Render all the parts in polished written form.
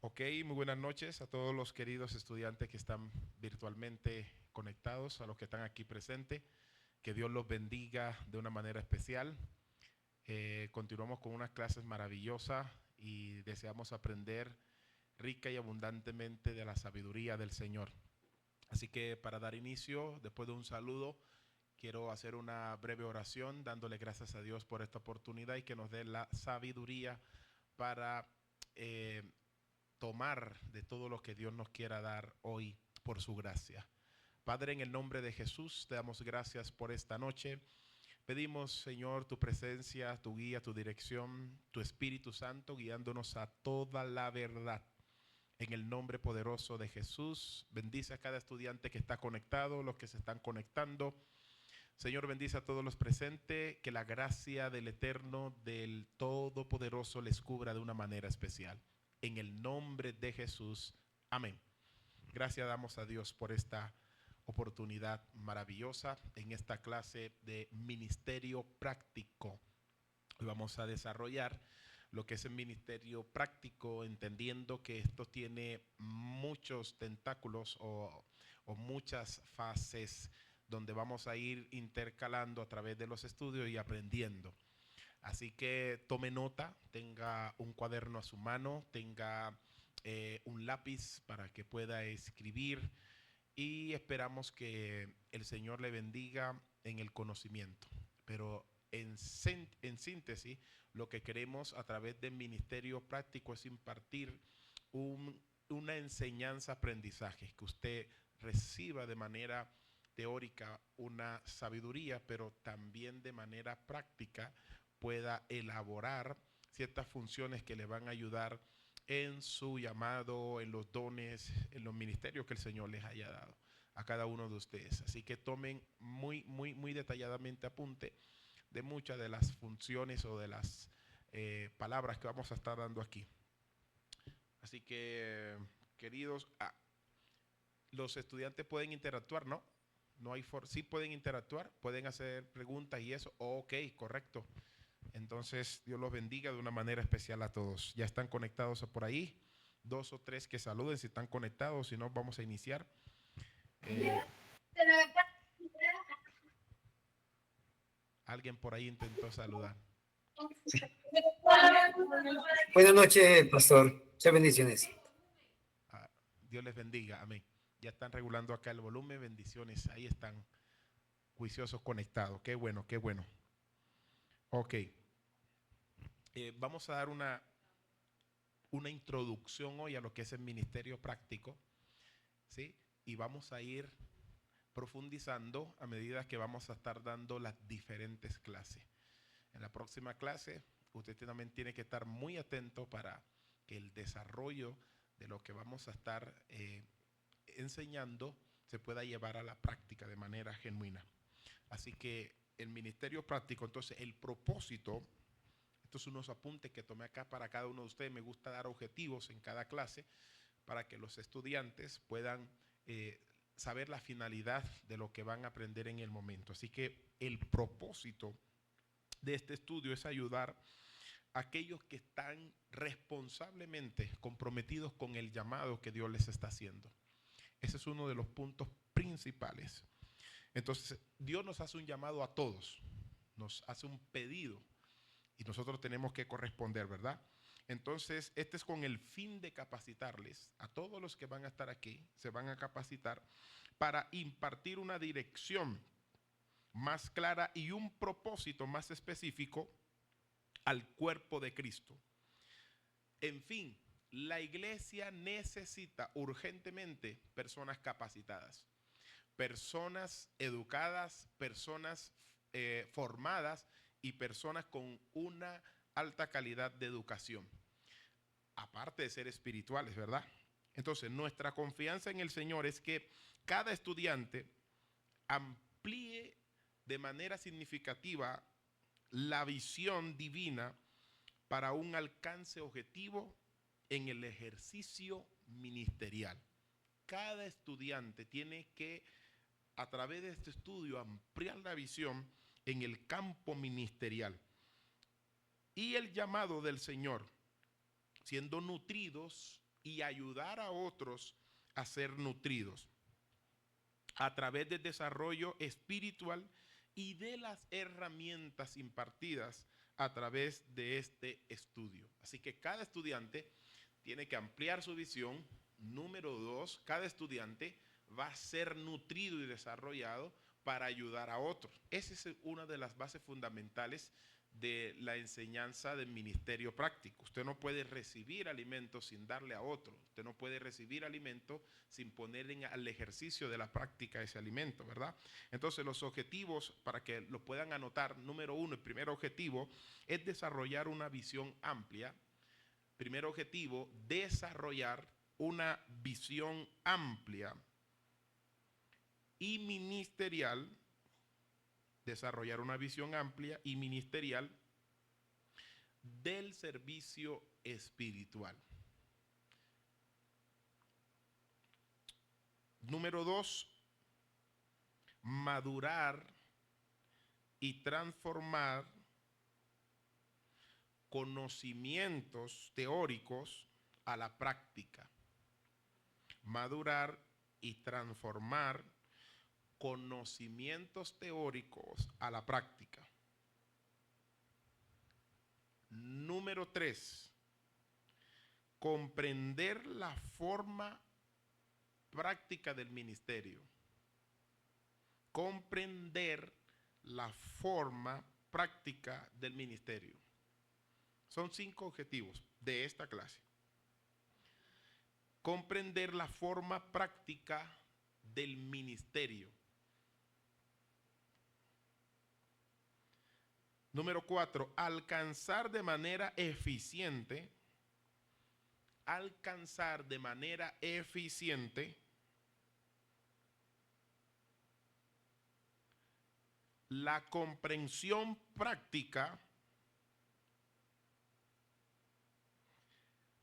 Ok, muy buenas noches a todos los queridos estudiantes que están virtualmente conectados, a los que están aquí presentes. Que Dios los bendiga de una manera especial. Continuamos con unas clases maravillosas y deseamos aprender rica y abundantemente de la sabiduría del Señor. Así que para dar inicio, después de un saludo, quiero hacer una breve oración dándole gracias a Dios por esta oportunidad y que nos dé la sabiduría para eh, tomar de todo lo que Dios nos quiera dar hoy por su gracia. Padre, en el nombre de Jesús, te damos gracias por esta noche. Pedimos, Señor, tu presencia, tu guía, tu dirección, tu Espíritu Santo, guiándonos a toda la verdad. En el nombre poderoso de Jesús, bendice a cada estudiante que está conectado, los que se están conectando. Señor, bendice a todos los presentes, que la gracia del Eterno, del Todopoderoso, les cubra de una manera especial. En el nombre de Jesús, amén. Gracias damos a Dios por esta oportunidad maravillosa en esta clase de ministerio práctico. Hoy vamos a desarrollar lo que es el ministerio práctico, entendiendo que esto tiene muchos tentáculos o muchas fases donde vamos a ir intercalando a través de los estudios y aprendiendo. Así que tome nota, tenga un cuaderno a su mano, tenga un lápiz para que pueda escribir y esperamos que el Señor le bendiga en el conocimiento. Pero en síntesis, lo que queremos a través del ministerio práctico es impartir una enseñanza-aprendizaje, que usted reciba de manera teórica una sabiduría, pero también de manera práctica pueda elaborar ciertas funciones que le van a ayudar en su llamado, en los dones, en los ministerios que el Señor les haya dado a cada uno de ustedes. Así que tomen muy detalladamente apunte de muchas de las funciones o de las palabras que vamos a estar dando aquí. Así que, queridos, los estudiantes pueden interactuar, ¿no? No hay sí pueden interactuar, pueden hacer preguntas y eso. Ok, correcto. Entonces, Dios los bendiga de una manera especial a todos. Ya están conectados por ahí. Dos o tres que saluden si están conectados, si no, vamos a iniciar. Eh, Alguien por ahí intentó saludar. Buenas noches, pastor. Muchas bendiciones. Ah, Dios les bendiga. Amén. Ya están regulando acá el volumen. Bendiciones. Ahí están juiciosos conectados. Qué bueno, qué bueno. Ok. Vamos a dar una introducción hoy a lo que es el ministerio práctico. ¿Sí? Y vamos a ir profundizando a medida que vamos a estar dando las diferentes clases. En la próxima clase, usted también tiene que estar muy atento para que el desarrollo de lo que vamos a estar enseñando se pueda llevar a la práctica de manera genuina. Así que el ministerio práctico, entonces el propósito, estos son unos apuntes que tomé acá para cada uno de ustedes. Me gusta dar objetivos en cada clase para que los estudiantes puedan saber la finalidad de lo que van a aprender en el momento. Así que el propósito de este estudio es ayudar a aquellos que están responsablemente comprometidos con el llamado que Dios les está haciendo. Ese es uno de los puntos principales. Entonces, Dios nos hace un llamado a todos, nos hace un pedido y nosotros tenemos que corresponder, ¿verdad? Entonces, este es con el fin de capacitarles a todos los que van a estar aquí, se van a capacitar para impartir una dirección más clara y un propósito más específico al cuerpo de Cristo. En fin, la iglesia necesita urgentemente personas capacitadas, personas educadas, personas formadas y personas con una alta calidad de educación, aparte de ser espirituales, ¿verdad? Entonces, nuestra confianza en el Señor es que cada estudiante amplíe de manera significativa la visión divina para un alcance objetivo en el ejercicio ministerial. Cada estudiante tiene que, a través de este estudio, ampliar la visión en el campo ministerial. Y el llamado del Señor, siendo nutridos y ayudar a otros a ser nutridos a través del desarrollo espiritual y de las herramientas impartidas a través de este estudio. Así que cada estudiante tiene que ampliar su visión. Número 2, cada estudiante va a ser nutrido y desarrollado para ayudar a otros. Esa es una de las bases fundamentales de la enseñanza del ministerio práctico. Usted no puede recibir alimento sin darle a otro. Usted no puede recibir alimento sin poner al ejercicio de la práctica ese alimento, ¿verdad? Entonces los objetivos, para que lo puedan anotar, número 1, el primer objetivo es desarrollar una visión amplia. Primer objetivo, desarrollar una visión amplia y ministerial, desarrollar una visión amplia y ministerial del servicio espiritual. Número 2, madurar y transformar conocimientos teóricos a la práctica. Madurar y transformar conocimientos teóricos a la práctica. Número 3, comprender la forma práctica del ministerio. Comprender la forma práctica del ministerio. Son 5 objetivos de esta clase. Comprender la forma práctica del ministerio. Número 4, alcanzar de manera eficiente la comprensión práctica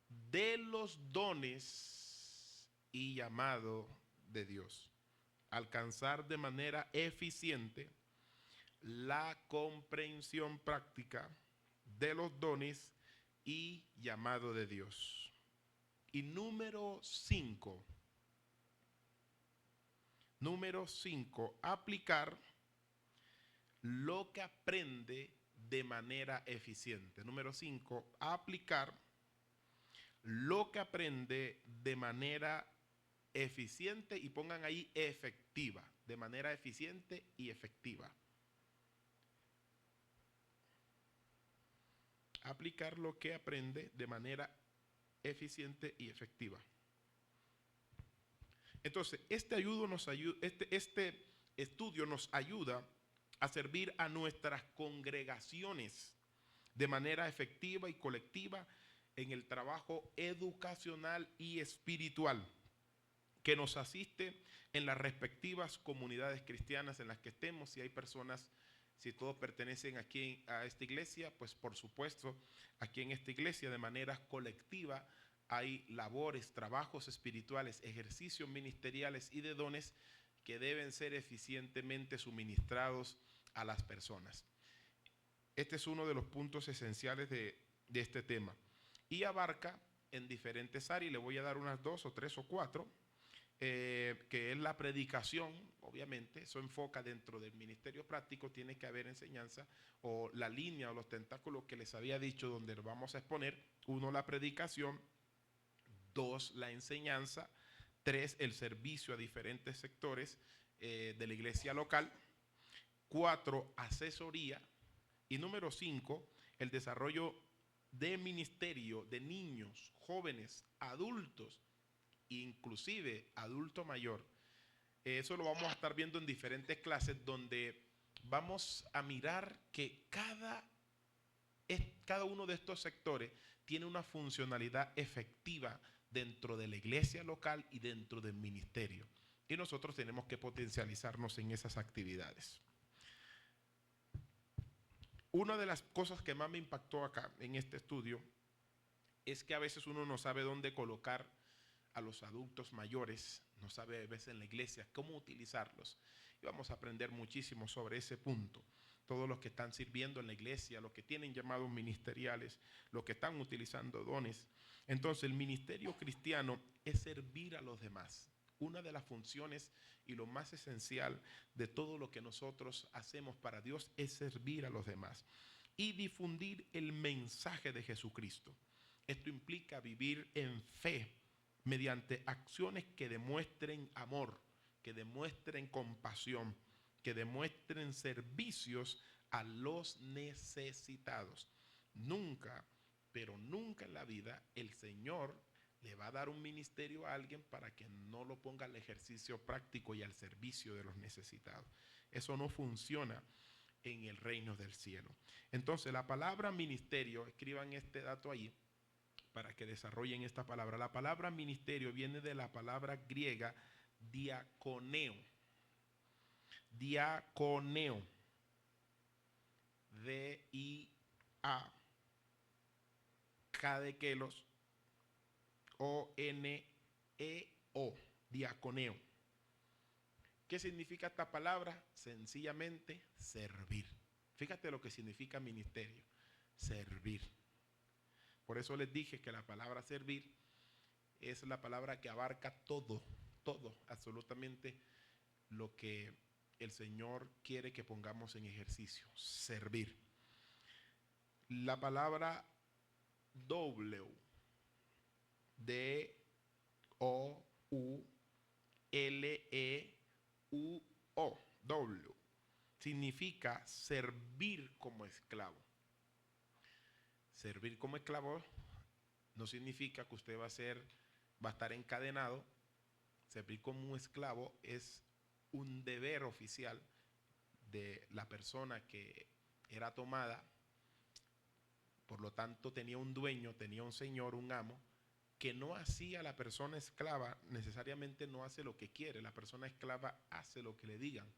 de los dones y llamado de Dios. Alcanzar de manera eficiente la comprensión práctica de los dones y llamado de Dios. Y número 5, aplicar lo que aprende de manera eficiente. Número 5, aplicar lo que aprende de manera eficiente, y pongan ahí efectiva, de manera eficiente y efectiva. Aplicar lo que aprende de manera eficiente y efectiva. Entonces, este estudio nos ayuda a servir a nuestras congregaciones de manera efectiva y colectiva en el trabajo educacional y espiritual que nos asiste en las respectivas comunidades cristianas en las que estemos. Si hay personas, si todos pertenecen aquí a esta iglesia, pues por supuesto, aquí en esta iglesia de manera colectiva hay labores, trabajos espirituales, ejercicios ministeriales y de dones que deben ser eficientemente suministrados a las personas. Este es uno de los puntos esenciales de este tema y abarca en diferentes áreas. Le voy a dar unas 2 o 3 o 4, que es la predicación. Obviamente eso enfoca dentro del ministerio práctico, tiene que haber enseñanza, o la línea o los tentáculos que les había dicho donde lo vamos a exponer. 1, la predicación. 2, la enseñanza. 3, el servicio a diferentes sectores de la iglesia local. 4, asesoría. Y número 5, el desarrollo de ministerio de niños, jóvenes, adultos, inclusive adulto mayor. Eso lo vamos a estar viendo en diferentes clases, donde vamos a mirar que cada uno de estos sectores tiene una funcionalidad efectiva dentro de la iglesia local y dentro del ministerio. Y nosotros tenemos que potencializarnos en esas actividades. Una de las cosas que más me impactó acá en este estudio es que a veces uno no sabe dónde colocar a los adultos mayores, no sabe a veces en la iglesia cómo utilizarlos. Y vamos a aprender muchísimo sobre ese punto. todos los que están sirviendo en la iglesia, los que tienen llamados ministeriales, los que están utilizando dones. Entonces, el ministerio cristiano es servir a los demás. Una de las funciones y lo más esencial de todo lo que nosotros hacemos para Dios es servir a los demás y difundir el mensaje de Jesucristo. Esto implica vivir en fe mediante acciones que demuestren amor, que demuestren compasión, que demuestren servicios a los necesitados. Nunca, pero nunca en la vida el Señor le va a dar un ministerio a alguien para que no lo ponga al ejercicio práctico y al servicio de los necesitados. Eso no funciona en el reino del cielo. Entonces, la palabra ministerio, escriban este dato ahí para que desarrollen esta palabra. La palabra ministerio viene de la palabra griega diaconeo. Diaconeo. D-I-A. K de Kelos. O-N-E-O. Diaconeo. ¿Qué significa esta palabra? Sencillamente servir. Fíjate lo que significa ministerio. Servir. Por eso les dije que la palabra servir es la palabra que abarca todo, absolutamente lo que el Señor quiere que pongamos en ejercicio. Servir. La palabra W, D-O-U-L-E-U-O, W, significa servir como esclavo. Servir como esclavo no significa que usted va a estar encadenado. Servir como un esclavo es un deber oficial de la persona que era tomada. Por lo tanto, tenía un dueño, tenía un señor, un amo, que no hacía a la persona esclava, necesariamente no hace lo que quiere. La persona esclava hace lo que le digan.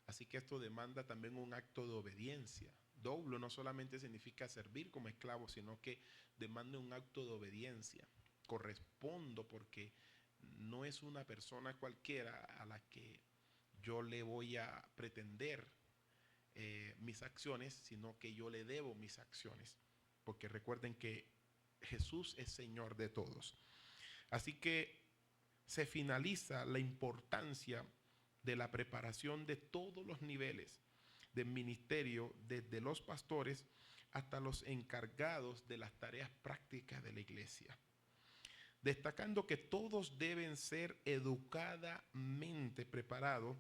Así que esto demanda también un acto de obediencia. Doblo no solamente significa servir como esclavo, sino que demanda un acto de obediencia. Correspondo porque no es una persona cualquiera a la que yo le voy a pretender mis acciones, sino que yo le debo mis acciones. Porque recuerden que Jesús es Señor de todos. Así que se finaliza la importancia de la preparación de todos los niveles del ministerio, desde los pastores hasta los encargados de las tareas prácticas de la iglesia, destacando que todos deben ser educadamente preparados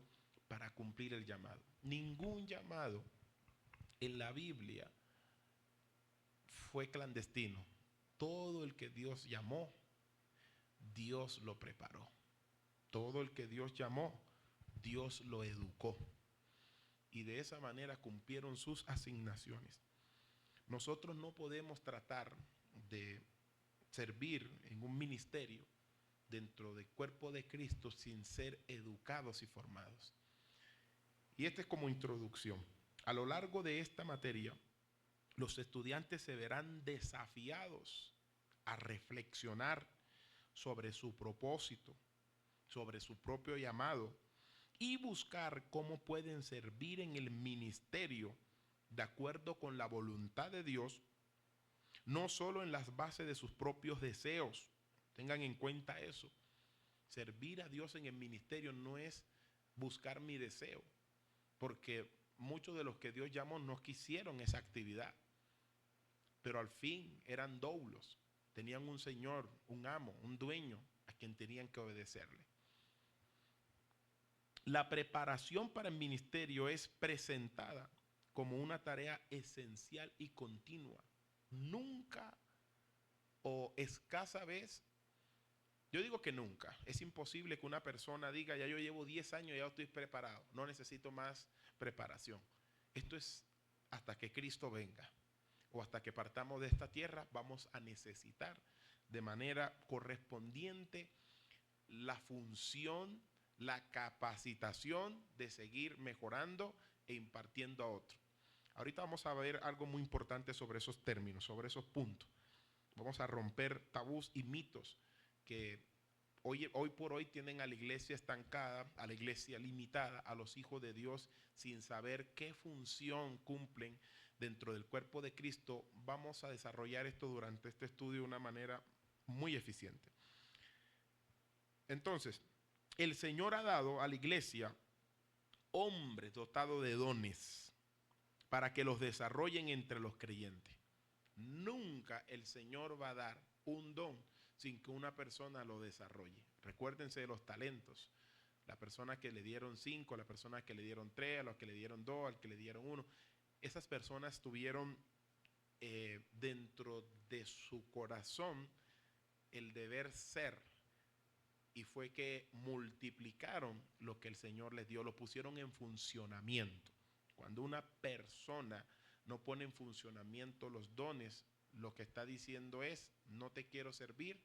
para cumplir el llamado. Ningún llamado en la Biblia fue clandestino. Todo el que Dios llamó, Dios lo preparó. Todo el que Dios llamó, Dios lo educó. Y de esa manera cumplieron sus asignaciones. Nosotros no podemos tratar de servir en un ministerio dentro del cuerpo de Cristo sin ser educados y formados. Y este es como introducción. A lo largo de esta materia, los estudiantes se verán desafiados a reflexionar sobre su propósito, sobre su propio llamado y buscar cómo pueden servir en el ministerio de acuerdo con la voluntad de Dios, no solo en las bases de sus propios deseos. Tengan en cuenta eso. Servir a Dios en el ministerio no es buscar mi deseo, porque muchos de los que Dios llamó no quisieron esa actividad, pero al fin eran doulos, tenían un señor, un amo, un dueño a quien tenían que obedecerle. La preparación para el ministerio es presentada como una tarea esencial y continua. Nunca o escasa vez, yo digo que nunca, es imposible que una persona diga, ya yo llevo 10 años, ya estoy preparado, no necesito más preparación. Esto es hasta que Cristo venga o hasta que partamos de esta tierra, vamos a necesitar de manera correspondiente la función, la capacitación de seguir mejorando e impartiendo a otro. Ahorita vamos a ver algo muy importante sobre esos términos, sobre esos puntos. Vamos a romper tabús y mitos que hoy por hoy tienen a la iglesia estancada, a la iglesia limitada, a los hijos de Dios sin saber qué función cumplen dentro del cuerpo de Cristo. Vamos a desarrollar esto durante este estudio de una manera muy eficiente. Entonces, el Señor ha dado a la iglesia hombres dotados de dones para que los desarrollen entre los creyentes. Nunca el Señor va a dar un don sin que una persona lo desarrolle. Recuérdense de los talentos. La persona que le dieron 5, la persona que le dieron 3, a los que le dieron 2, al que le dieron 1. Esas personas tuvieron dentro de su corazón el deber ser, y fue que multiplicaron lo que el Señor les dio, lo pusieron en funcionamiento. Cuando una persona no pone en funcionamiento los dones, lo que está diciendo es: no te quiero servir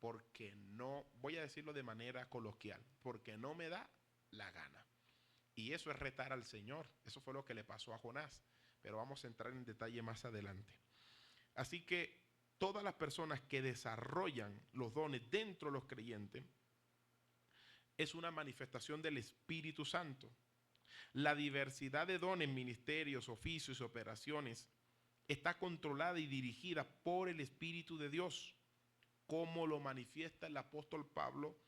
porque no, voy a decirlo de manera coloquial, porque no me da la gana. Y eso es retar al Señor. Eso fue lo que le pasó a Jonás, pero vamos a entrar en detalle más adelante. Así que todas las personas que desarrollan los dones dentro de los creyentes es una manifestación del Espíritu Santo. La diversidad de dones, ministerios, oficios y operaciones está controlada y dirigida por el Espíritu de Dios, como lo manifiesta el apóstol Pablo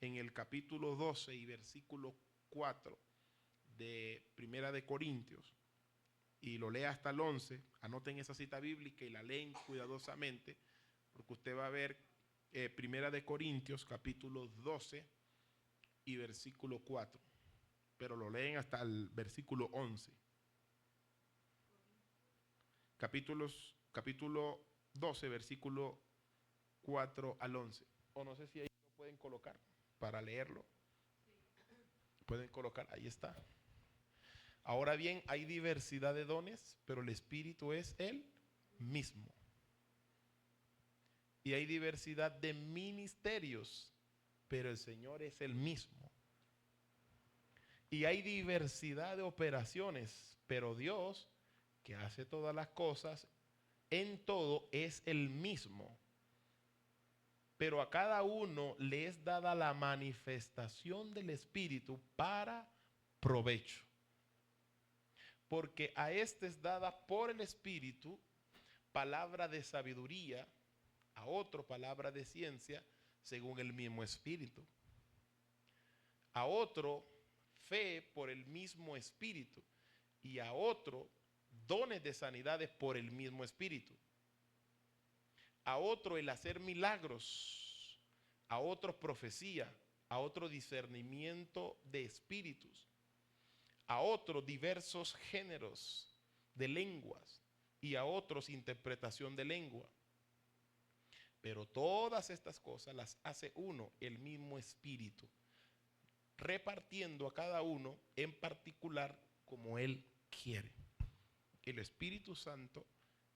en el capítulo 12 y versículo 4 de Primera de Corintios. Y lo lea hasta el 11. Anoten esa cita bíblica y la leen cuidadosamente, porque usted va a ver Primera de Corintios capítulo 12 y versículo 4, pero lo leen hasta el versículo 11. Capítulo 12, versículo 4 al 11. O no sé si ahí lo pueden colocar para leerlo. Pueden colocar, ahí está. Ahora bien, hay diversidad de dones, pero el Espíritu es el mismo. Y hay diversidad de ministerios, pero el Señor es el mismo. Y hay diversidad de operaciones, pero Dios, que hace todas las cosas, en todo es el mismo. Pero a cada uno le es dada la manifestación del Espíritu para provecho. Porque a este es dada por el Espíritu palabra de sabiduría, a otro palabra de ciencia, según el mismo Espíritu. A otro fe por el mismo Espíritu, y a otro dones de sanidades por el mismo Espíritu. A otro el hacer milagros, a otro profecía, a otro discernimiento de espíritus, a otros diversos géneros de lenguas y a otros interpretación de lengua. Pero todas estas cosas las hace uno, el mismo Espíritu, repartiendo a cada uno en particular como Él quiere. El Espíritu Santo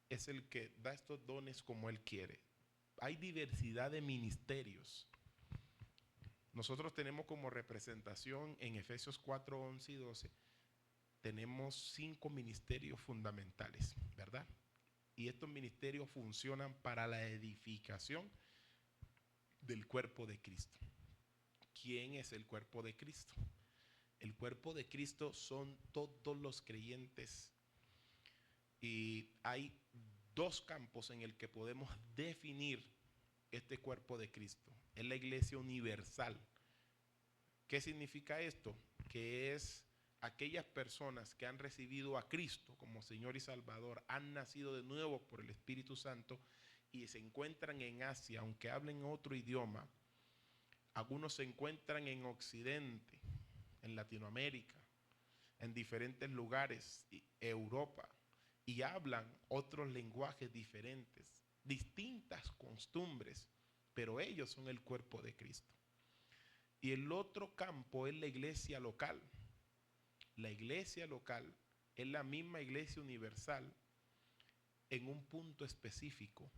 es el que da estos dones como Él quiere. Hay diversidad de ministerios. Nosotros tenemos como representación en Efesios 4, 11 y 12, tenemos 5 ministerios fundamentales, ¿verdad? Y estos ministerios funcionan para la edificación del cuerpo de Cristo. ¿Quién es el cuerpo de Cristo? El cuerpo de Cristo son todos los creyentes. Y hay 2 campos en el que podemos definir este cuerpo de Cristo. Es la iglesia universal. ¿Qué significa esto? Que es aquellas personas que han recibido a Cristo como Señor y Salvador, han nacido de nuevo por el Espíritu Santo y se encuentran en Asia, aunque hablen otro idioma. Algunos se encuentran en Occidente, en Latinoamérica, en diferentes lugares, Europa, y hablan otros lenguajes diferentes, distintas costumbres, pero ellos son el cuerpo de Cristo. Y el otro campo es la iglesia local. La iglesia local es la misma iglesia universal en un punto específico.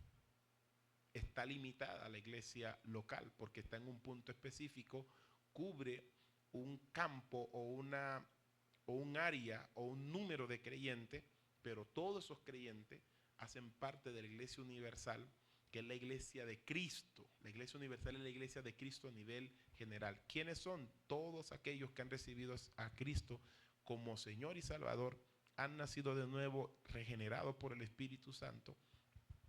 Está limitada a la iglesia local porque está en un punto específico, cubre un campo o un área o un número de creyentes, pero todos esos creyentes hacen parte de la iglesia universal que es la iglesia de Cristo. La iglesia universal es la iglesia de Cristo a nivel general. ¿Quiénes son? Todos aquellos que han recibido a Cristo como Señor y Salvador, han nacido de nuevo, regenerados por el Espíritu Santo.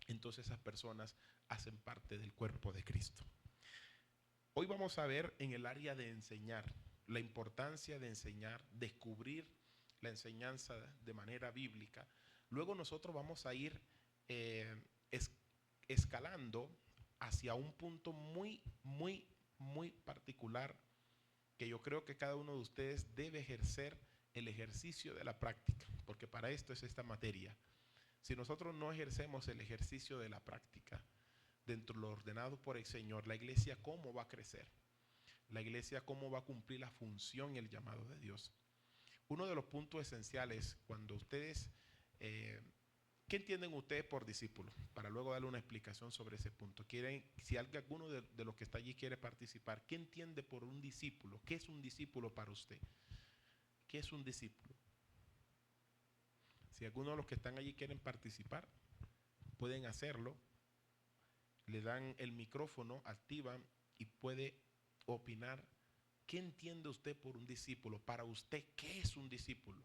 Entonces esas personas hacen parte del cuerpo de Cristo. Hoy vamos a ver en el área de enseñar, la importancia de enseñar, descubrir la enseñanza de manera bíblica. Luego nosotros vamos a ir escalando hacia un punto muy particular, que yo creo que cada uno de ustedes debe ejercer el ejercicio de la práctica, porque para esto es esta materia. Si nosotros no ejercemos el ejercicio de la práctica dentro de lo ordenado por el Señor, la iglesia ¿cómo va a crecer? La iglesia ¿cómo va a cumplir la función y el llamado de Dios? Uno de los puntos esenciales cuando ustedes, ¿qué entienden ustedes por discípulo? Para luego darle una explicación sobre ese punto. Si alguno de los que está allí quiere participar, ¿qué entiende por un discípulo? ¿Qué es un discípulo para usted? ¿Qué es un discípulo? Si alguno de los que están allí quieren participar, pueden hacerlo. Le dan el micrófono, activan y puede opinar. ¿Qué entiende usted por un discípulo? Para usted, ¿qué es un discípulo?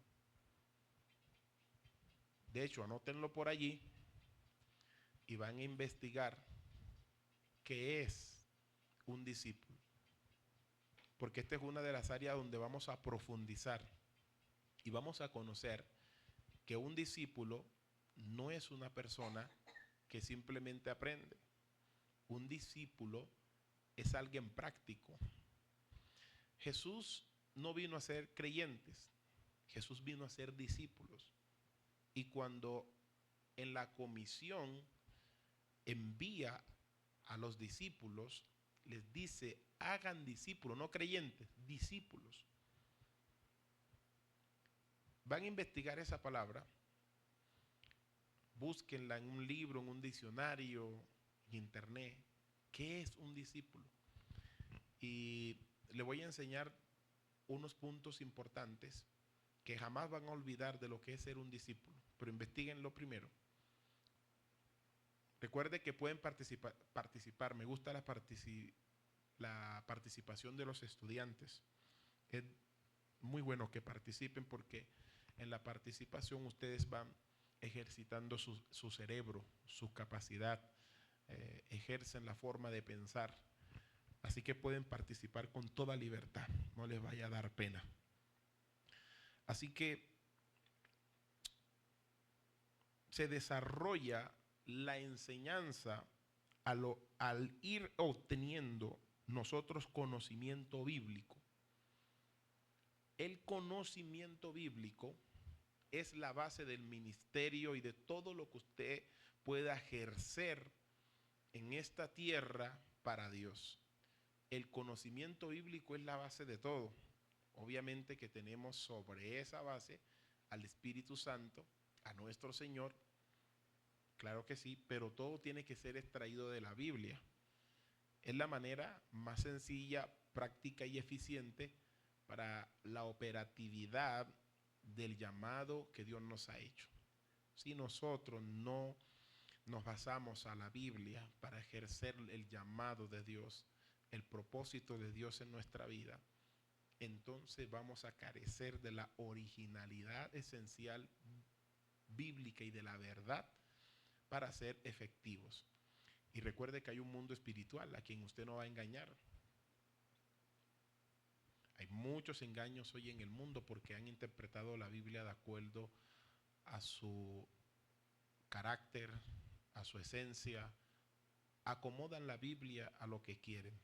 De hecho, anótenlo por allí y van a investigar qué es un discípulo. Porque esta es una de las áreas donde vamos a profundizar y vamos a conocer que un discípulo no es una persona que simplemente aprende. Un discípulo es alguien práctico. Jesús no vino a ser creyentes, Jesús vino a ser discípulos. Y cuando en la comisión envía a los discípulos, les dice, hagan discípulos, no creyentes, discípulos. Van a investigar esa palabra, búsquenla en un libro, en un diccionario, en internet. ¿Qué es un discípulo? Y le voy a enseñar unos puntos importantes que jamás van a olvidar de lo que es ser un discípulo, pero investiguenlo primero. Recuerde que pueden participar. Me gusta la participación de los estudiantes. Es muy bueno que participen porque en la participación ustedes van ejercitando su cerebro, su capacidad, ejercen la forma de pensar. Así que pueden participar con toda libertad, no les vaya a dar pena. Así que se desarrolla la enseñanza al ir obteniendo nosotros conocimiento bíblico. El conocimiento bíblico es la base del ministerio y de todo lo que usted pueda ejercer en esta tierra para Dios. El conocimiento bíblico es la base de todo. Obviamente que tenemos sobre esa base al Espíritu Santo, a nuestro Señor, claro que sí, pero todo tiene que ser extraído de la Biblia. Es la manera más sencilla, práctica y eficiente para la operatividad del llamado que Dios nos ha hecho. Si nosotros no nos basamos a la Biblia para ejercer el llamado de Dios, el propósito de Dios en nuestra vida, entonces vamos a carecer de la originalidad esencial bíblica y de la verdad para ser efectivos. Y recuerde que hay un mundo espiritual a quien usted no va a engañar. Hay muchos engaños hoy en el mundo porque han interpretado la Biblia de acuerdo a su carácter, a su esencia. Acomodan la Biblia a lo que quieren.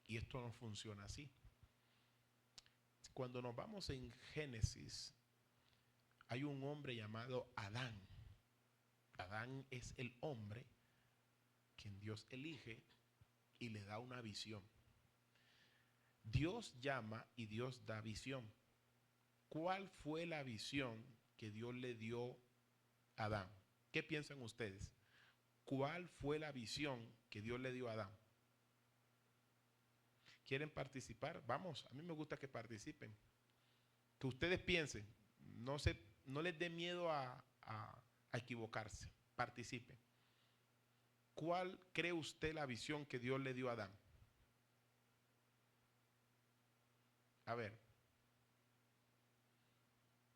Y esto no funciona así. Cuando nos vamos en Génesis, hay un hombre llamado Adán. Adán es el hombre quien Dios elige y le da una visión. Dios llama y Dios da visión. ¿Cuál fue la visión que Dios le dio a Adán? ¿Qué piensan ustedes? ¿Cuál fue la visión que Dios le dio a Adán? ¿Quieren participar? Vamos, a mí me gusta que participen. Que ustedes piensen, no les dé miedo a equivocarse, participen. ¿Cuál cree usted la visión que Dios le dio a Adán? A ver,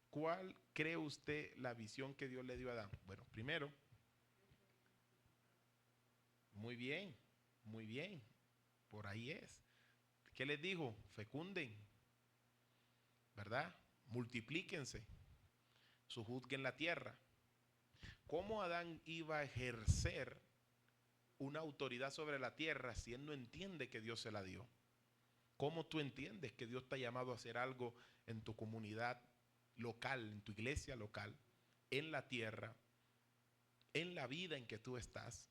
¿cuál cree usted la visión que Dios le dio a Adán? Bueno, primero, muy bien, por ahí es. ¿Qué les dijo? Fecunden, ¿verdad? Multiplíquense, sojuzguen la tierra. ¿Cómo Adán iba a ejercer una autoridad sobre la tierra si él no entiende que Dios se la dio? ¿Cómo tú entiendes que Dios te ha llamado a hacer algo en tu comunidad local, en tu iglesia local, en la tierra, en la vida en que tú estás,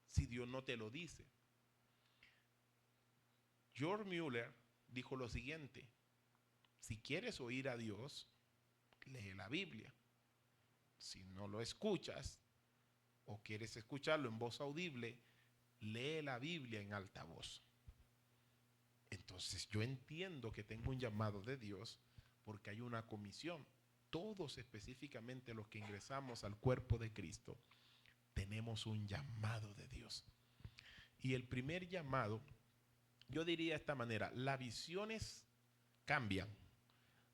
si Dios no te lo dice? George Mueller dijo lo siguiente: si quieres oír a Dios, lee la Biblia. Si no lo escuchas o quieres escucharlo en voz audible, lee la Biblia en alta voz. Entonces yo entiendo que tengo un llamado de Dios porque hay una comisión. Todos, específicamente los que ingresamos al cuerpo de Cristo, tenemos un llamado de Dios. Y el primer llamado, yo diría de esta manera: las visiones cambian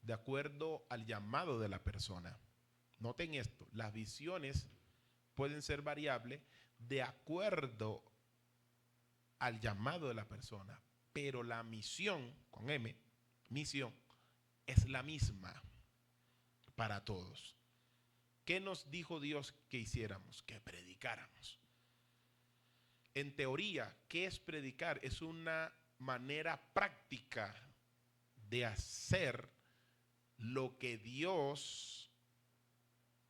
de acuerdo al llamado de la persona. Noten esto: las visiones pueden ser variables de acuerdo al llamado de la persona, pero la misión, con M, misión, es la misma para todos. ¿Qué nos dijo Dios que hiciéramos? Que predicáramos. En teoría, ¿qué es predicar? Es una manera práctica de hacer lo que Dios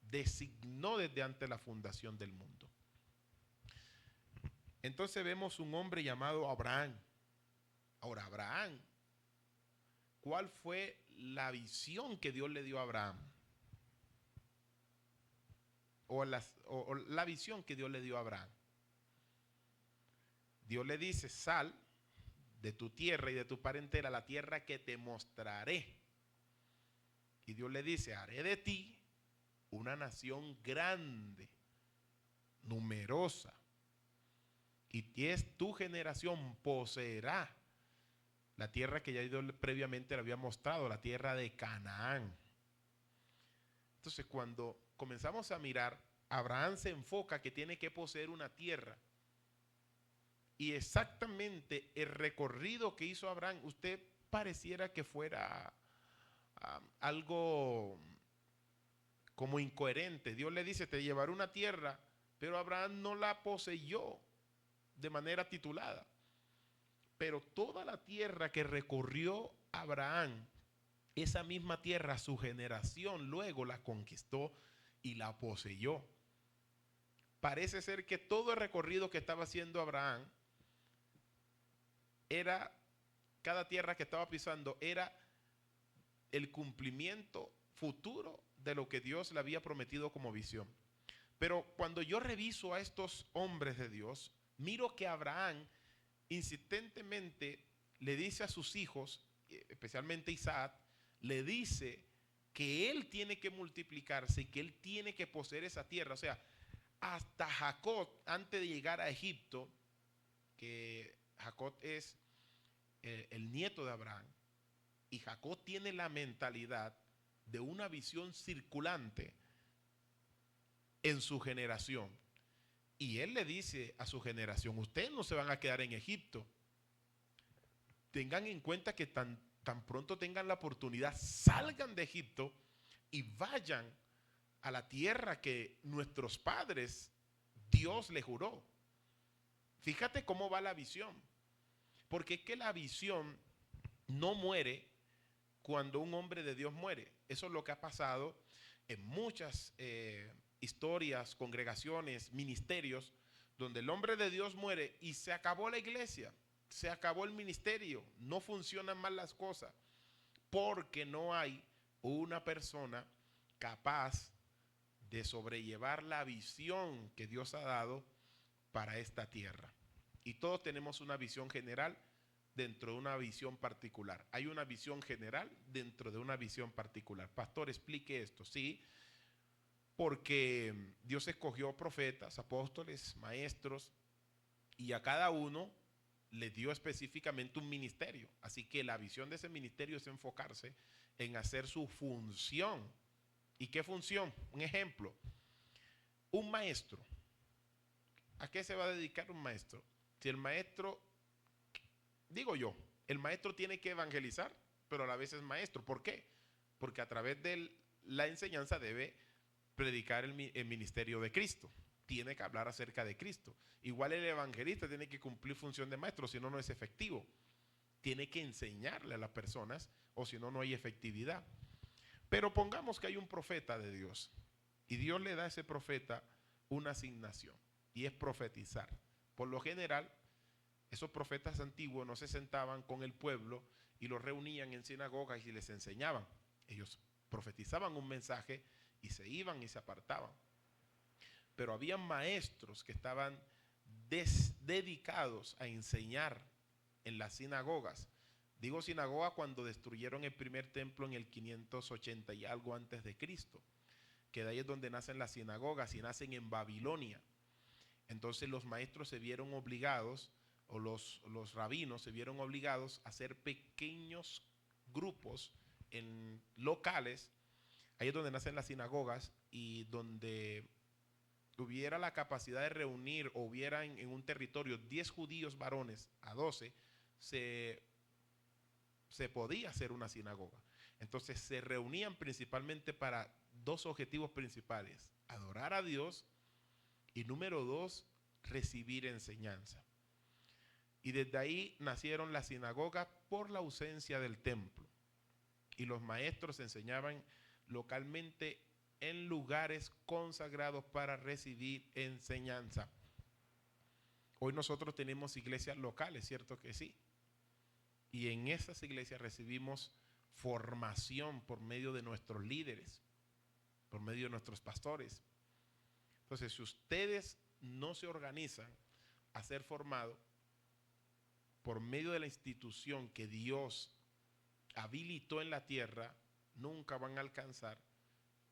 designó desde antes de la fundación del mundo. Entonces vemos un hombre llamado Abraham. Ahora, Abraham, ¿cuál fue la visión que Dios le dio a Abraham? O la visión que Dios le dio a Abraham. Dios le dice: sal de tu tierra y de tu parentela a la tierra que te mostraré. Y Dios le dice: haré de ti una nación grande, numerosa, y tu generación poseerá la tierra que ya Dios previamente le había mostrado, la tierra de Canaán. Entonces, cuando comenzamos a mirar, Abraham se enfoca que tiene que poseer una tierra. Y exactamente el recorrido que hizo Abraham, usted pareciera que fuera algo como incoherente. Dios le dice: te llevaré una tierra, pero Abraham no la poseyó de manera titulada. Pero toda la tierra que recorrió Abraham, esa misma tierra, su generación luego la conquistó y la poseyó. Parece ser que todo el recorrido que estaba haciendo Abraham era, cada tierra que estaba pisando era el cumplimiento futuro de lo que Dios le había prometido como visión. Pero cuando yo reviso a estos hombres de Dios, miro que Abraham insistentemente le dice a sus hijos, especialmente Isaac, le dice que él tiene que multiplicarse y que él tiene que poseer esa tierra. O sea, hasta Jacob, antes de llegar a Egipto, que Jacob es el nieto de Abraham, y Jacob tiene la mentalidad de una visión circulante en su generación. Y él le dice a su generación: ustedes no se van a quedar en Egipto. Tengan en cuenta que tan pronto tengan la oportunidad, salgan de Egipto y vayan a la tierra que nuestros padres, Dios les juró. Fíjate cómo va la visión. Porque es que la visión no muere cuando un hombre de Dios muere. Eso es lo que ha pasado en muchas historias, congregaciones, ministerios, donde el hombre de Dios muere y se acabó la iglesia, se acabó el ministerio, no funcionan más las cosas, porque no hay una persona capaz de sobrellevar la visión que Dios ha dado para esta tierra. Y todos tenemos una visión general dentro de una visión particular. Hay una visión general dentro de una visión particular. Pastor, explique esto. Sí, porque Dios escogió profetas, apóstoles, maestros, y a cada uno le dio específicamente un ministerio. Así que la visión de ese ministerio es enfocarse en hacer su función. ¿Y qué función? Un ejemplo, un maestro. ¿A qué se va a dedicar un maestro? Si el maestro, digo yo, el maestro tiene que evangelizar, pero a la vez es maestro. ¿Por qué? Porque a través de la enseñanza debe predicar el ministerio de Cristo. Tiene que hablar acerca de Cristo. Igual el evangelista tiene que cumplir función de maestro, si no, no es efectivo. Tiene que enseñarle a las personas, o si no, no hay efectividad. Pero pongamos que hay un profeta de Dios, y Dios le da a ese profeta una asignación, y es profetizar. Por lo general, esos profetas antiguos no se sentaban con el pueblo y los reunían en sinagogas y les enseñaban. Ellos profetizaban un mensaje y se iban y se apartaban. Pero había maestros que estaban dedicados a enseñar en las sinagogas. Digo sinagoga cuando destruyeron el primer templo en el 580 y algo antes de Cristo, que de ahí es donde nacen las sinagogas y nacen en Babilonia. Entonces los maestros se vieron obligados, o los rabinos se vieron obligados a hacer pequeños grupos en locales. Ahí es donde nacen las sinagogas, y donde hubiera la capacidad de reunir, o hubiera en un territorio 10 judíos varones a 12, se podía hacer una sinagoga. Entonces se reunían principalmente para dos objetivos principales: adorar a Dios, y número 2, recibir enseñanza. Y desde ahí nacieron las sinagogas por la ausencia del templo. Y los maestros enseñaban localmente en lugares consagrados para recibir enseñanza. Hoy nosotros tenemos iglesias locales, ¿cierto que sí? Y en esas iglesias recibimos formación por medio de nuestros líderes, por medio de nuestros pastores. Entonces, si ustedes no se organizan a ser formados por medio de la institución que Dios habilitó en la tierra, nunca van a alcanzar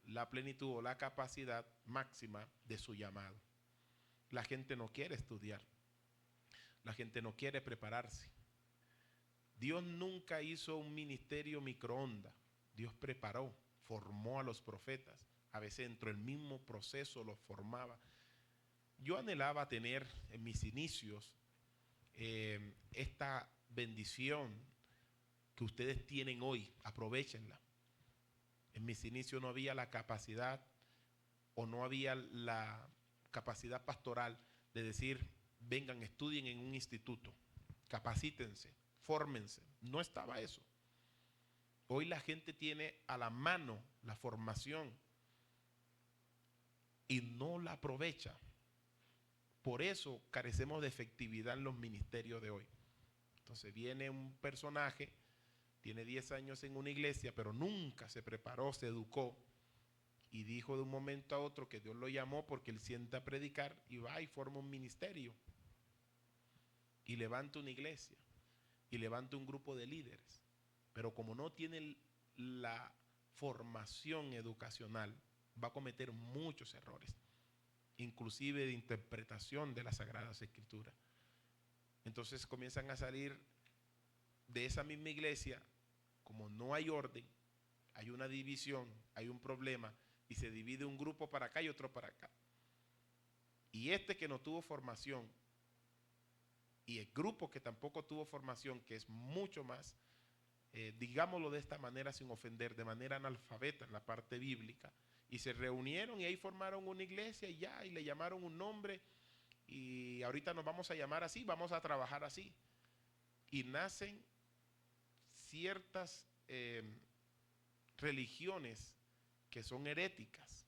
la plenitud o la capacidad máxima de su llamado. La gente no quiere estudiar, la gente no quiere prepararse. Dios nunca hizo un ministerio microondas. Dios preparó, formó a los profetas. A veces dentro del mismo proceso los formaba. Yo anhelaba tener en mis inicios esta bendición que ustedes tienen hoy. Aprovéchenla. En mis inicios no había la capacidad, o no había la capacidad pastoral de decir: vengan, estudien en un instituto, capacítense, fórmense. No estaba eso. Hoy la gente tiene a la mano la formación y no la aprovecha. Por eso carecemos de efectividad en los ministerios de hoy. Entonces viene un personaje, tiene 10 años en una iglesia, pero nunca se preparó, se educó, y dijo de un momento a otro que Dios lo llamó porque él sienta a predicar, y va y forma un ministerio, y levanta una iglesia, y levanta un grupo de líderes. Pero como no tiene la formación educacional, va a cometer muchos errores, inclusive de interpretación de las Sagradas Escrituras. Entonces comienzan a salir de esa misma iglesia, como no hay orden, hay una división, hay un problema, y se divide un grupo para acá y otro para acá. Y este que no tuvo formación, y el grupo que tampoco tuvo formación, que es mucho más, digámoslo de esta manera sin ofender, de manera analfabeta en la parte bíblica, y se reunieron y ahí formaron una iglesia y ya, y le llamaron un nombre, y ahorita nos vamos a llamar así, vamos a trabajar así. Y nacen ciertas religiones que son heréticas,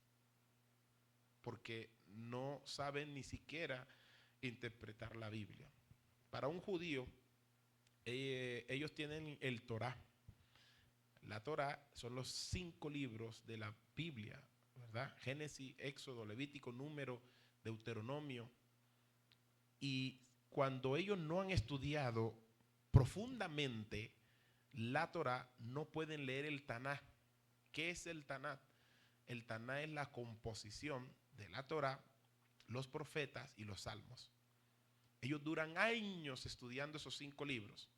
porque no saben ni siquiera interpretar la Biblia. Para un judío, ellos tienen el Torá. La Torá son los 5 libros de la Biblia, ¿verdad? Génesis, Éxodo, Levítico, Número, Deuteronomio. Y cuando ellos no han estudiado profundamente la Torá, no pueden leer el Taná. ¿Qué es el Taná? El Taná es la composición de la Torá, los profetas y los salmos. Ellos duran años estudiando esos 5 libros.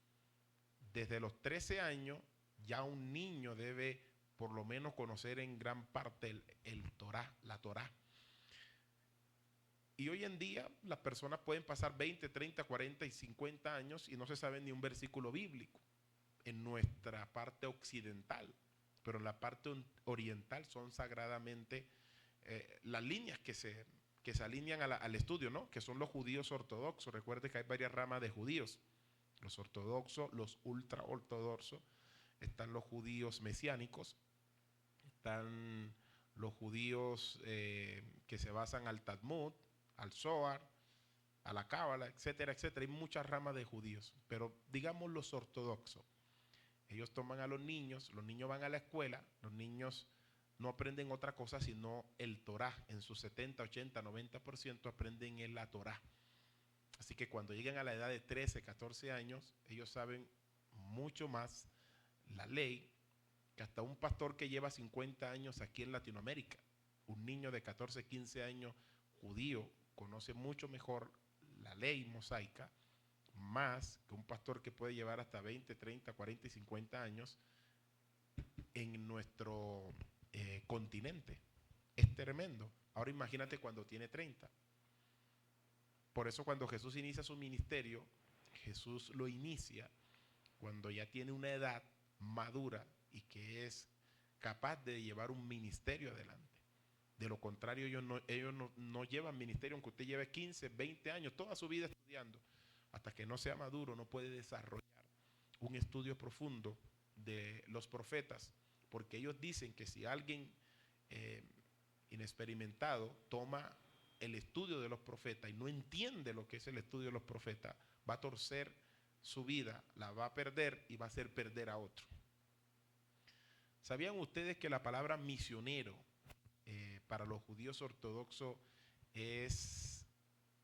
Desde los 13 años ya un niño debe por lo menos conocer en gran parte el Torá, la Torá. Y hoy en día las personas pueden pasar 20, 30, 40 y 50 años y no se sabe ni un versículo bíblico en nuestra parte occidental, pero en la parte oriental son sagradamente las líneas que se alinean al estudio, ¿no? Que son los judíos ortodoxos. Recuerde que hay varias ramas de judíos: los ortodoxos, los ultra ortodoxos, están los judíos mesiánicos, están los judíos que se basan al Talmud, al Zohar, a la Cábala, etcétera, etcétera. Hay muchas ramas de judíos, pero digamos los ortodoxos. Ellos toman a los niños van a la escuela, los niños no aprenden otra cosa sino el Torá. En su 70, 80, 90% aprenden en la Torá. Así que cuando llegan a la edad de 13, 14 años, ellos saben mucho más la ley que hasta un pastor que lleva 50 años aquí en Latinoamérica. Un niño de 14, 15 años judío conoce mucho mejor la ley mosaica más que un pastor que puede llevar hasta 20, 30, 40 y 50 años en nuestro continente. Es tremendo. Ahora imagínate cuando tiene 30. Por eso cuando Jesús inicia su ministerio, Jesús lo inicia cuando ya tiene una edad madura y que es capaz de llevar un ministerio adelante. De lo contrario, ellos no llevan ministerio, aunque usted lleve 15, 20 años, toda su vida estudiando. Hasta que no sea maduro, no puede desarrollar un estudio profundo de los profetas, porque ellos dicen que si alguien inexperimentado toma el estudio de los profetas y no entiende lo que es el estudio de los profetas, va a torcer su vida, la va a perder y va a hacer perder a otro. ¿Sabían ustedes que la palabra misionero para los judíos ortodoxos es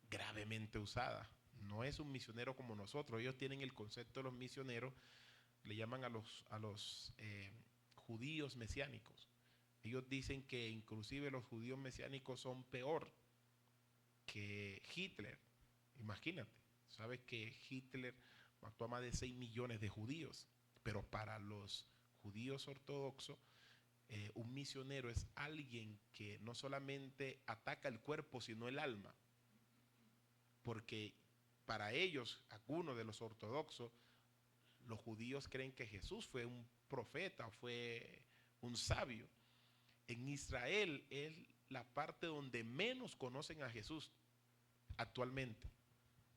gravemente usada? No es un misionero como nosotros. Ellos tienen el concepto de los misioneros, le llaman a los judíos mesiánicos. Ellos dicen que inclusive los judíos mesiánicos son peor que Hitler. Imagínate, sabes que Hitler mató a más de 6 millones de judíos, pero para los judíos ortodoxos, un misionero es alguien que no solamente ataca el cuerpo, sino el alma. Porque para ellos, algunos de los ortodoxos, los judíos creen que Jesús fue un profeta, fue un sabio. En Israel es la parte donde menos conocen a Jesús actualmente.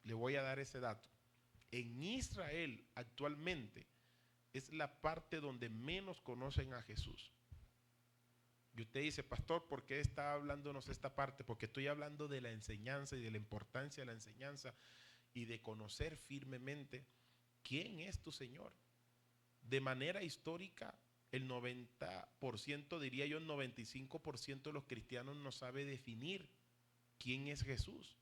Le voy a dar ese dato. En Israel actualmente es la parte donde menos conocen a Jesús. Y usted dice, pastor, ¿por qué está hablándonos esta parte? Porque estoy hablando de la enseñanza y de la importancia de la enseñanza y de conocer firmemente quién es tu Señor. De manera histórica, el 90%, diría yo el 95% de los cristianos no sabe definir quién es Jesús.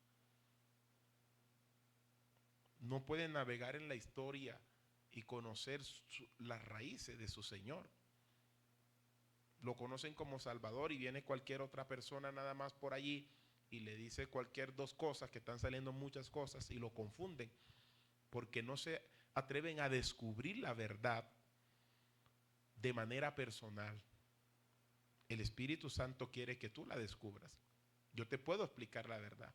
No pueden navegar en la historia y conocer las raíces de su Señor. Lo conocen como Salvador y viene cualquier otra persona nada más por allí y le dice cualquier dos cosas, que están saliendo muchas cosas, y lo confunden porque no se atreven a descubrir la verdad de manera personal. El Espíritu Santo quiere que tú la descubras. Yo te puedo explicar la verdad,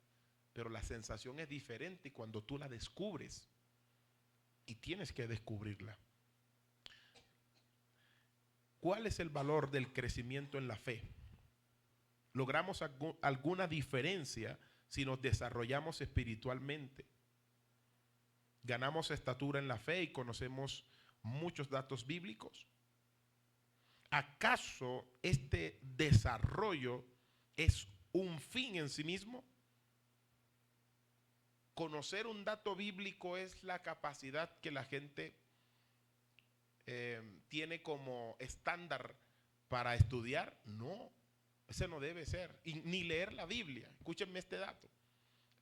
pero la sensación es diferente cuando tú la descubres y tienes que descubrirla. ¿Cuál es el valor del crecimiento en la fe? ¿Logramos alguna diferencia si nos desarrollamos espiritualmente? ¿Ganamos estatura en la fe y conocemos muchos datos bíblicos? ¿Acaso este desarrollo es un fin en sí mismo? ¿Conocer un dato bíblico es la capacidad que la gente tiene como estándar para estudiar? No, ese no debe ser. Y ni leer la Biblia. Escúchenme este dato.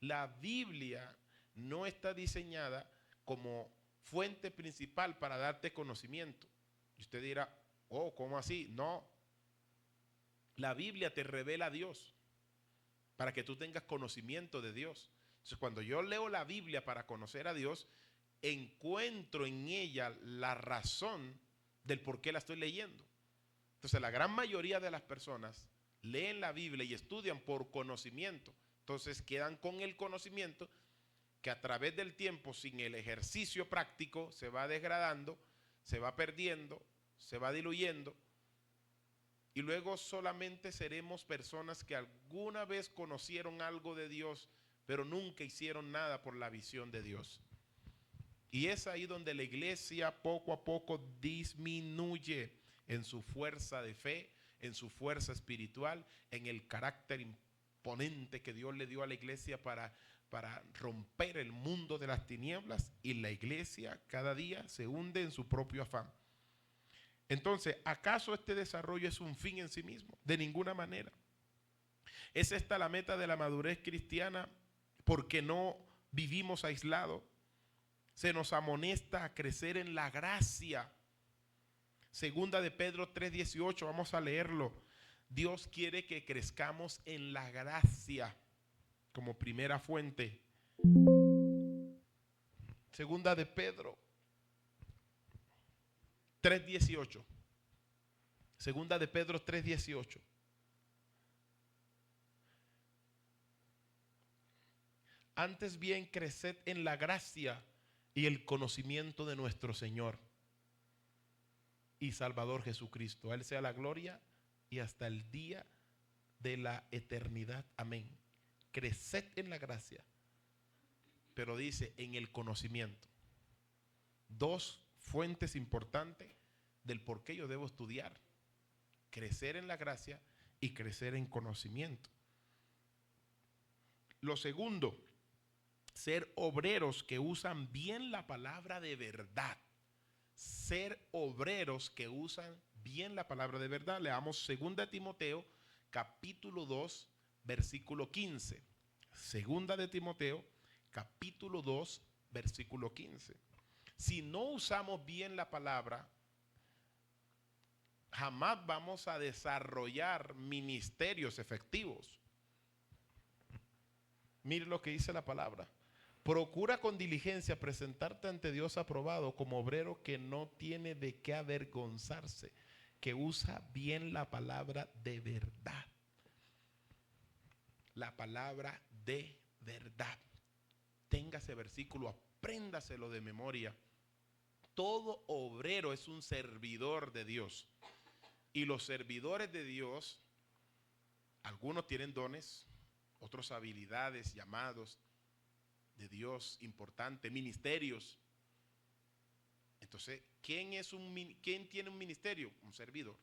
La Biblia no está diseñada como fuente principal para darte conocimiento. Y usted dirá, oh, ¿cómo así? No. La Biblia te revela a Dios para que tú tengas conocimiento de Dios. Entonces, cuando yo leo la Biblia para conocer a Dios, encuentro en ella la razón del por qué la estoy leyendo. Entonces, la gran mayoría de las personas leen la Biblia y estudian por conocimiento. Entonces, quedan con el conocimiento que a través del tiempo, sin el ejercicio práctico, se va degradando, se va perdiendo, se va diluyendo. Y luego solamente seremos personas que alguna vez conocieron algo de Dios, pero nunca hicieron nada por la visión de Dios. Y es ahí donde la iglesia poco a poco disminuye en su fuerza de fe, en su fuerza espiritual, en el carácter imponente que Dios le dio a la iglesia para romper el mundo de las tinieblas, y la iglesia cada día se hunde en su propio afán. Entonces, ¿acaso este desarrollo es un fin en sí mismo? De ninguna manera. ¿Es esta la meta de la madurez cristiana? Porque no vivimos aislados. Se nos amonesta a crecer en la gracia. Segunda de Pedro 3:18, vamos a leerlo. Dios quiere que crezcamos en la gracia como primera fuente. Segunda de Pedro 3:18. Segunda de Pedro 3:18. Antes bien, creced en la gracia y el conocimiento de nuestro Señor y Salvador Jesucristo. A Él sea la gloria y hasta el día de la eternidad. Amén. Creced en la gracia, pero dice en el conocimiento. Dos fuentes importantes del por qué yo debo estudiar: crecer en la gracia y crecer en conocimiento. Lo segundo, ser obreros que usan bien la palabra de verdad. Ser obreros que usan bien la palabra de verdad. Leamos 2 Timoteo capítulo 2 versículo 15. 2 Timoteo capítulo 2 versículo 15. Si no usamos bien la palabra, jamás vamos a desarrollar ministerios efectivos. Mire lo que dice la palabra. Procura con diligencia presentarte ante Dios aprobado como obrero que no tiene de qué avergonzarse, que usa bien la palabra de verdad. La palabra de verdad. Tenga ese versículo, apréndaselo de memoria. Todo obrero es un servidor de Dios. Y los servidores de Dios, algunos tienen dones, otros habilidades, llamados de Dios importantes, ministerios. Entonces, ¿quién tiene un ministerio? Un servidor.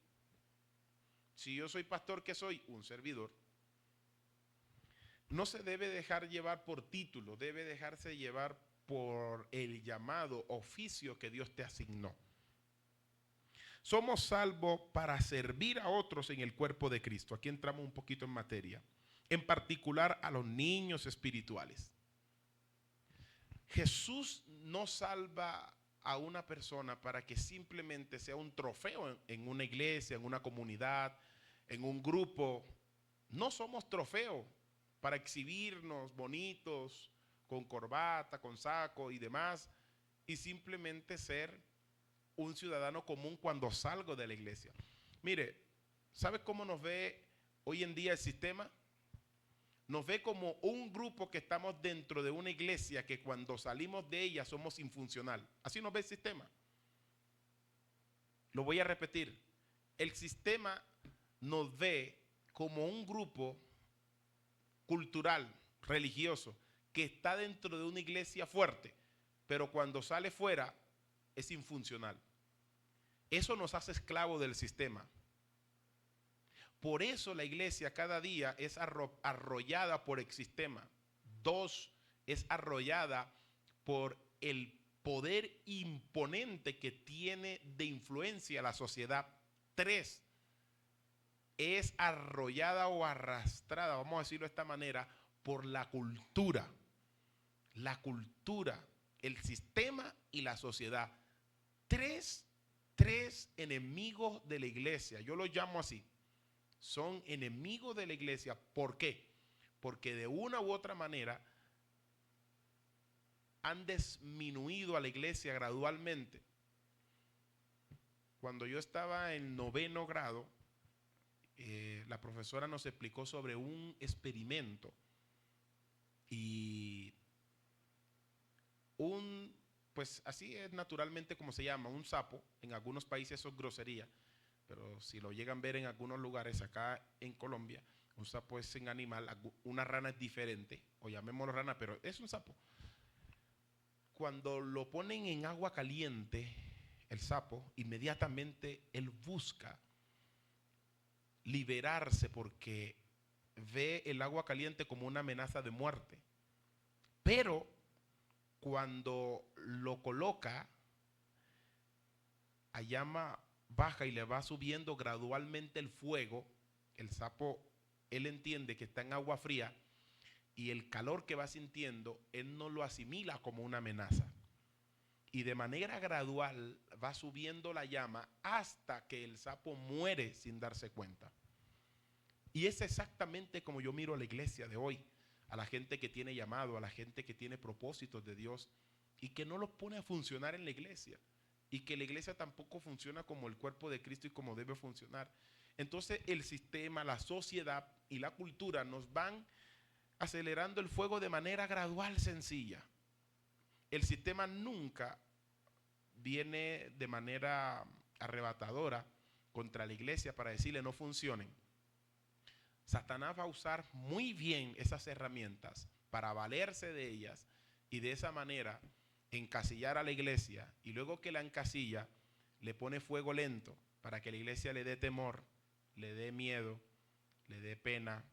Si yo soy pastor, ¿qué soy? Un servidor. No se debe dejar llevar por título, debe dejarse llevar por el llamado, oficio que Dios te asignó. Somos salvos para servir a otros en el cuerpo de Cristo. Aquí entramos un poquito en materia. En particular a los niños espirituales. Jesús no salva a una persona para que simplemente sea un trofeo en una iglesia, en una comunidad, en un grupo. No somos trofeo para exhibirnos bonitos, con corbata, con saco y demás, y simplemente ser un ciudadano común cuando salgo de la iglesia. Mire, ¿sabe cómo nos ve hoy en día el sistema? Nos ve como un grupo que estamos dentro de una iglesia que cuando salimos de ella somos infuncional. Así nos ve el sistema. Lo voy a repetir. El sistema nos ve como un grupo cultural, religioso, que está dentro de una iglesia fuerte, pero cuando sale fuera es infuncional. Eso nos hace esclavos del sistema. Por eso la iglesia cada día es arrollada por el sistema. 2, es arrollada por el poder imponente que tiene de influencia la sociedad. 3, es arrollada o arrastrada, vamos a decirlo de esta manera, por la cultura. La cultura, el sistema y la sociedad. Tres enemigos de la iglesia, yo los llamo así. Son enemigos de la iglesia. ¿Por qué? Porque de una u otra manera han disminuido a la iglesia gradualmente. Cuando yo estaba en 9º grado, la profesora nos explicó sobre un experimento y pues así es naturalmente como se llama, un sapo. En algunos países eso es grosería, pero si lo llegan a ver en algunos lugares acá en Colombia, un sapo es un animal, una rana es diferente, o llamémoslo rana, pero es un sapo. Cuando lo ponen en agua caliente, el sapo, inmediatamente él busca liberarse porque ve el agua caliente como una amenaza de muerte. Pero cuando lo coloca a llama baja y le va subiendo gradualmente el fuego, el sapo, él entiende que está en agua fría y el calor que va sintiendo, él no lo asimila como una amenaza. Y de manera gradual va subiendo la llama hasta que el sapo muere sin darse cuenta. Y es exactamente como yo miro a la iglesia de hoy, a la gente que tiene llamado, a la gente que tiene propósitos de Dios y que no los pone a funcionar en la iglesia. Y que la iglesia tampoco funciona como el cuerpo de Cristo y como debe funcionar. Entonces el sistema, la sociedad y la cultura nos van acelerando el fuego de manera gradual, sencilla. El sistema nunca viene de manera arrebatadora contra la iglesia para decirle no funcionen. Satanás va a usar muy bien esas herramientas para valerse de ellas y de esa manera encasillar a la iglesia, y luego que la encasilla le pone fuego lento para que la iglesia le dé temor, le dé miedo, le dé pena,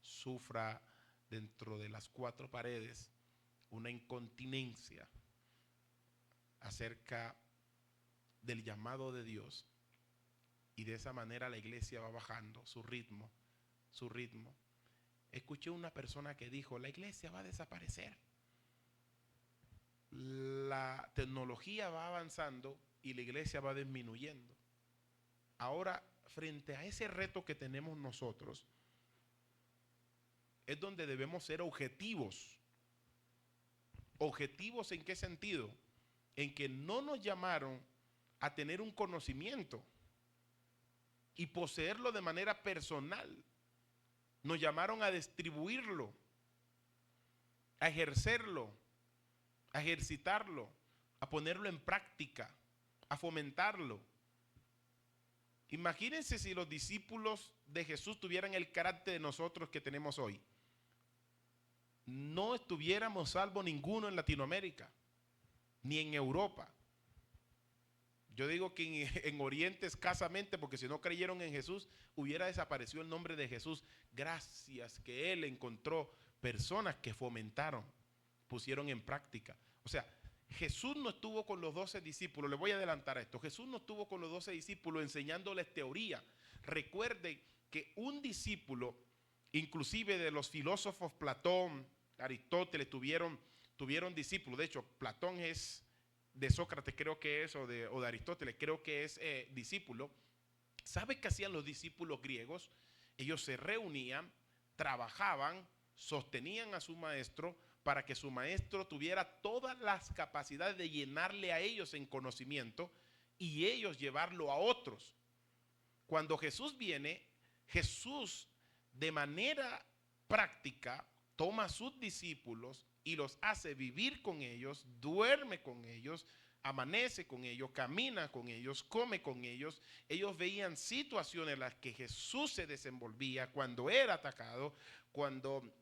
sufra dentro de las 4 paredes una incontinencia acerca del llamado de Dios, y de esa manera la iglesia va bajando su ritmo. Escuché una persona que dijo, la iglesia va a desaparecer. La tecnología va avanzando y la iglesia va disminuyendo. Ahora, frente a ese reto que tenemos nosotros, es donde debemos ser objetivos. ¿Objetivos en qué sentido? En que no nos llamaron a tener un conocimiento y poseerlo de manera personal. Nos llamaron a distribuirlo, a ejercerlo, a ejercitarlo, a ponerlo en práctica, a fomentarlo. Imagínense si los discípulos de Jesús tuvieran el carácter de nosotros que tenemos hoy. No estuviéramos salvos ninguno en Latinoamérica, ni en Europa. Yo digo que en Oriente escasamente, porque si no creyeron en Jesús, hubiera desaparecido el nombre de Jesús. Gracias que Él encontró personas que fomentaron, pusieron en práctica. O sea, Jesús no estuvo con los 12 discípulos, le voy a adelantar a esto. Jesús no estuvo con los 12 discípulos enseñándoles teoría. Recuerden que un discípulo, inclusive de los filósofos Platón, Aristóteles, tuvieron discípulos. De hecho, Platón es de Sócrates, creo que es, o de Aristóteles, creo que es discípulo. ¿Sabe qué hacían los discípulos griegos? Ellos se reunían, trabajaban, sostenían a su maestro para que su maestro tuviera todas las capacidades de llenarle a ellos en conocimiento y ellos llevarlo a otros. Cuando Jesús viene, Jesús de manera práctica toma a sus discípulos y los hace vivir con ellos, duerme con ellos, amanece con ellos, camina con ellos, come con ellos. Ellos veían situaciones en las que Jesús se desenvolvía cuando era atacado, cuando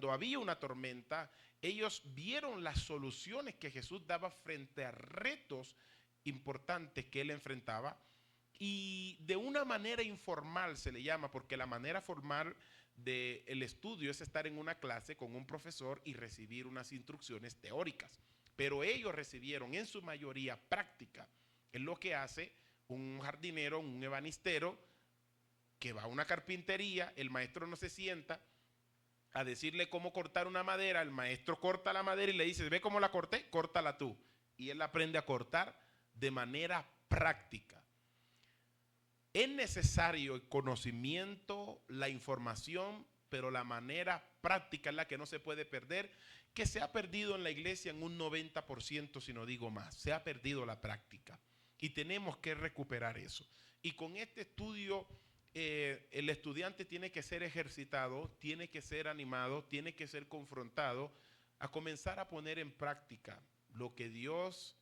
había una tormenta. Ellos vieron las soluciones que Jesús daba frente a retos importantes que él enfrentaba, y de una manera informal se le llama, porque la manera formal del estudio es estar en una clase con un profesor y recibir unas instrucciones teóricas, pero ellos recibieron en su mayoría práctica. Es lo que hace un jardinero, un ebanistero que va a una carpintería. El maestro no se sienta a decirle cómo cortar una madera, el maestro corta la madera y le dice, ¿ve cómo la corté? Córtala tú. Y él aprende a cortar de manera práctica. Es necesario el conocimiento, la información, pero la manera práctica es la que no se puede perder. que se ha perdido en la iglesia en un 90%, si no digo más. Se ha perdido la práctica y tenemos que recuperar eso. Y con este estudio, el estudiante tiene que ser ejercitado, tiene que ser animado, tiene que ser confrontado a comenzar a poner en práctica lo que Dios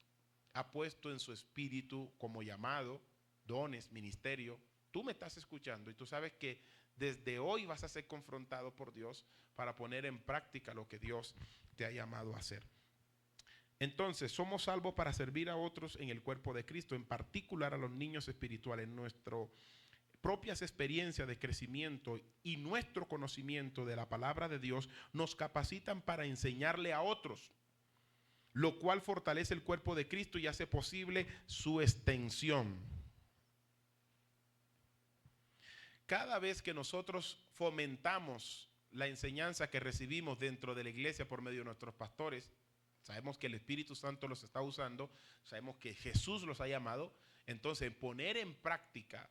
ha puesto en su espíritu como llamado, dones, ministerio. Tú me estás escuchando y tú sabes que desde hoy vas a ser confrontado por Dios para poner en práctica lo que Dios te ha llamado a hacer. Entonces, somos salvos para servir a otros en el cuerpo de Cristo, en particular a los niños espirituales. Nuestras propias experiencias de crecimiento y nuestro conocimiento de la palabra de Dios nos capacitan para enseñarle a otros, lo cual fortalece el cuerpo de Cristo y hace posible su extensión. Cada vez que nosotros fomentamos la enseñanza que recibimos dentro de la iglesia por medio de nuestros pastores, sabemos que el Espíritu Santo los está usando, sabemos que Jesús los ha llamado, entonces poner en práctica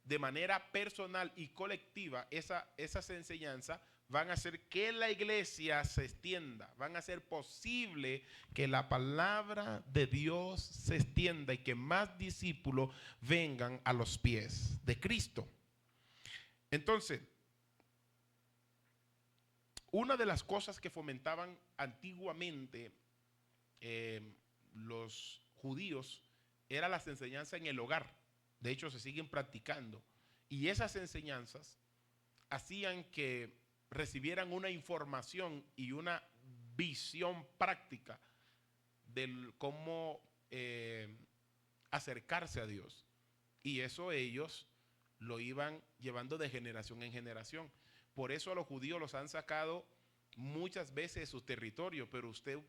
de manera personal y colectiva esas enseñanzas van a hacer que la iglesia se extienda, van a hacer posible que la palabra de Dios se extienda y que más discípulos vengan a los pies de Cristo. Entonces, una de las cosas que fomentaban antiguamente los judíos era las enseñanzas en el hogar. De hecho, se siguen practicando. Y esas enseñanzas hacían que recibieran una información y una visión práctica de cómo acercarse a Dios. Y eso ellos lo iban llevando de generación en generación. Por eso a los judíos los han sacado muchas veces de sus territorios, pero usted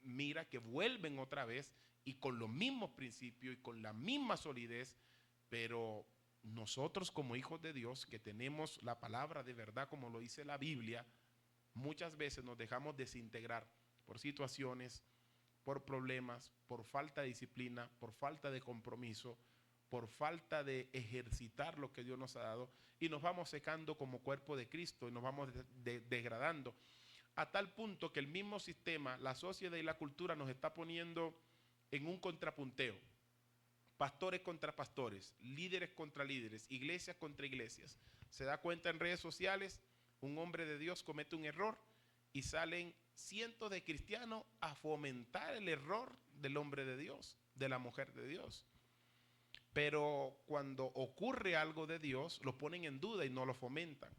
mira que vuelven otra vez y con los mismos principios y con la misma solidez, pero nosotros como hijos de Dios que tenemos la palabra de verdad como lo dice la Biblia, muchas veces nos dejamos desintegrar por situaciones, por problemas, por falta de disciplina, por falta de compromiso, por falta de ejercitar lo que Dios nos ha dado y nos vamos secando como cuerpo de Cristo y nos vamos degradando a tal punto que el mismo sistema, la sociedad y la cultura nos está poniendo en un contrapunteo. Pastores contra pastores, líderes contra líderes, iglesias contra iglesias. Se da cuenta en redes sociales, un hombre de Dios comete un error y salen cientos de cristianos a fomentar el error del hombre de Dios, de la mujer de Dios. Pero cuando ocurre algo de Dios, lo ponen en duda y no lo fomentan.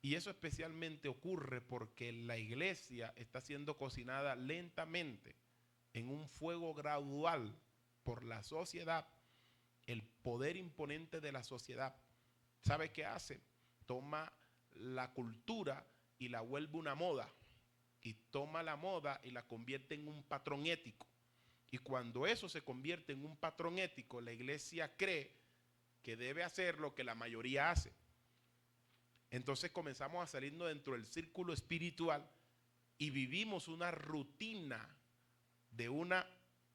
Y eso especialmente ocurre porque la iglesia está siendo cocinada lentamente en un fuego gradual por la sociedad, el poder imponente de la sociedad. ¿Sabe qué hace? Toma la cultura y la vuelve una moda. Y toma la moda y la convierte en un patrón ético. Y cuando eso se convierte en un patrón ético, la iglesia cree que debe hacer lo que la mayoría hace. Entonces comenzamos a salirnos dentro del círculo espiritual y vivimos una rutina de una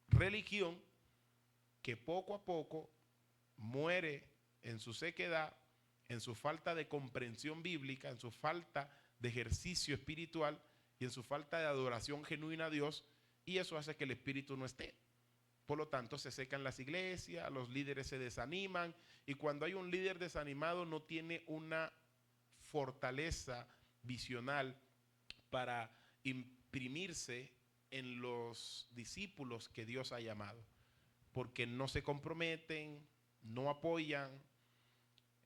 religión que poco a poco muere en su sequedad, en su falta de comprensión bíblica, en su falta de ejercicio espiritual y en su falta de adoración genuina a Dios, y eso hace que el espíritu no esté. Por lo tanto, se secan las iglesias, los líderes se desaniman, y cuando hay un líder desanimado no tiene una fortaleza visional para imprimirse en los discípulos que Dios ha llamado, porque no se comprometen, no apoyan,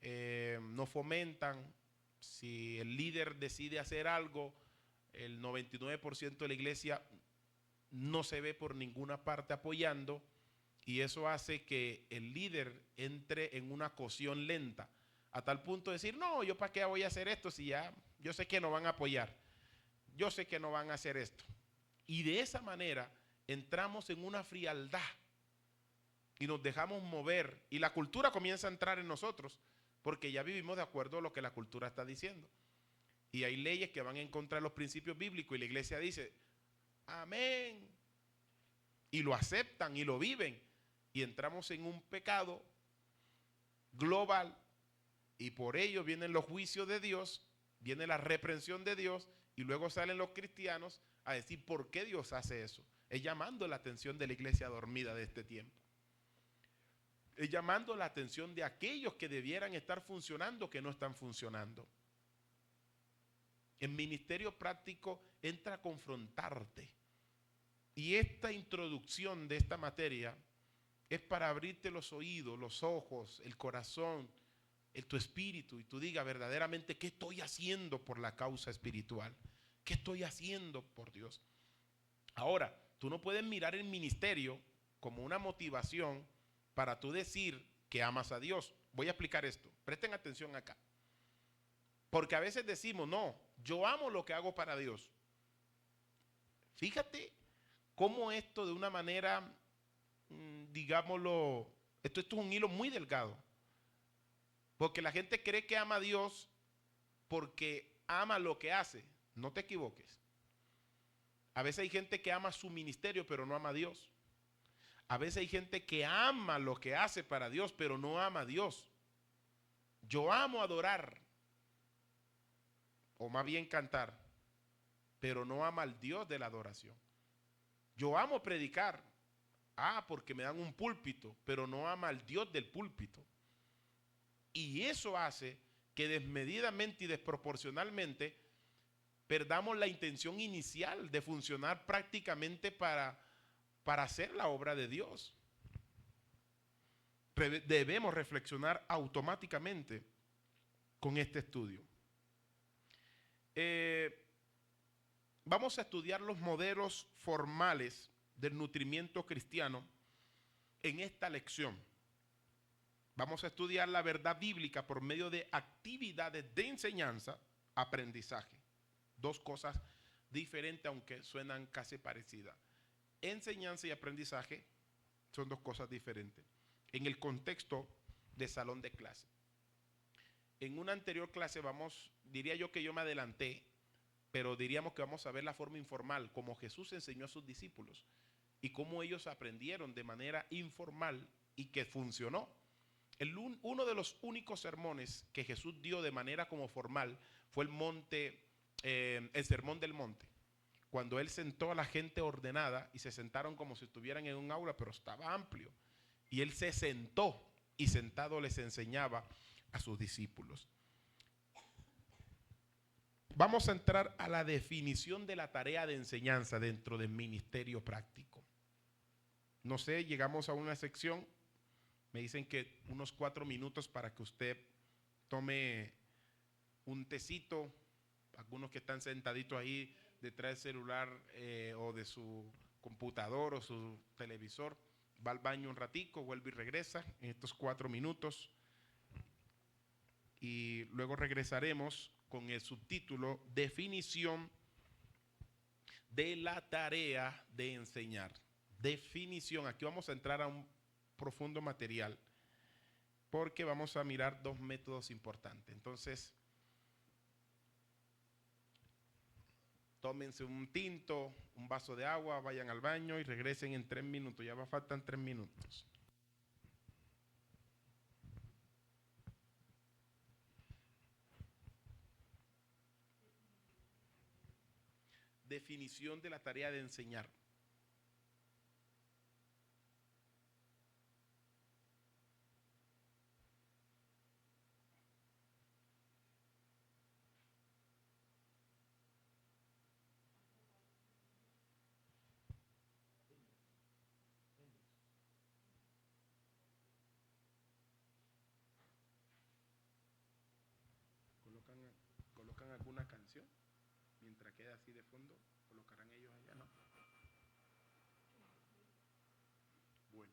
no fomentan. Si el líder decide hacer algo, el 99% de la iglesia no se ve por ninguna parte apoyando, y eso hace que el líder entre en una cocción lenta, a tal punto de decir, no, yo para qué voy a hacer esto si ya yo sé que no van a apoyar, yo sé que no van a hacer esto. Y de esa manera entramos en una frialdad y nos dejamos mover y la cultura comienza a entrar en nosotros porque ya vivimos de acuerdo a lo que la cultura está diciendo. Y hay leyes que van en contra de los principios bíblicos y la iglesia dice, amén. Y lo aceptan y lo viven. Y entramos en un pecado global y por ello vienen los juicios de Dios, viene la reprensión de Dios Y luego salen los cristianos a decir por qué Dios hace eso. Es llamando la atención de la iglesia dormida de este tiempo. Es llamando la atención de aquellos que debieran estar funcionando que no están funcionando. El ministerio práctico entra a confrontarte. Y esta introducción de esta materia es para abrirte los oídos, los ojos, el corazón, tu espíritu, y tú digas verdaderamente qué estoy haciendo por la causa espiritual, qué estoy haciendo por Dios. Ahora, tú no puedes mirar el ministerio como una motivación para tú decir que amas a Dios. Voy a explicar esto, presten atención acá. Porque a veces decimos, no, yo amo lo que hago para Dios. Fíjate cómo esto de una manera, digámoslo, esto es un hilo muy delgado. Porque la gente cree que ama a Dios porque ama lo que hace. No te equivoques. A veces hay gente que ama su ministerio pero no ama a Dios. A veces hay gente que ama lo que hace para Dios pero no ama a Dios. Yo amo adorar, o más bien cantar, pero no ama al Dios de la adoración. Yo amo predicar, porque me dan un púlpito, pero no ama al Dios del púlpito. Y eso hace que desmedidamente y desproporcionalmente perdamos la intención inicial de funcionar prácticamente para hacer la obra de Dios. Debemos reflexionar automáticamente con este estudio. Vamos a estudiar los modelos formales del nutrimiento cristiano en esta lección. Vamos a estudiar la verdad bíblica por medio de actividades de enseñanza, aprendizaje. Dos cosas diferentes, aunque suenan casi parecidas. Enseñanza y aprendizaje son dos cosas diferentes. En el contexto de salón de clase. En una anterior clase diría yo que yo me adelanté, pero diríamos que vamos a ver la forma informal, como Jesús enseñó a sus discípulos y cómo ellos aprendieron de manera informal y que funcionó. Uno de los únicos sermones que Jesús dio de manera como formal fue el sermón del monte, cuando él sentó a la gente ordenada y se sentaron como si estuvieran en un aula, pero estaba amplio, y él se sentó y sentado les enseñaba a sus discípulos. Vamos a entrar a la definición de la tarea de enseñanza dentro del ministerio práctico. No sé, llegamos a una sección. Me dicen que unos 4 minutos para que usted tome un tecito. Algunos que están sentaditos ahí detrás del celular o de su computador o su televisor, va al baño un ratico, vuelve y regresa en estos 4 minutos. Y luego regresaremos con el subtítulo Definición de la tarea de enseñar. Definición. Aquí vamos a entrar a un profundo material porque vamos a mirar dos métodos importantes. Entonces, tómense un tinto, un vaso de agua, vayan al baño y regresen en 3 minutos. Ya faltan 3 minutos. Definición de la tarea de enseñar. ¿Colocan alguna canción? Mientras queda así de fondo, ¿colocarán ellos allá? No. Bueno.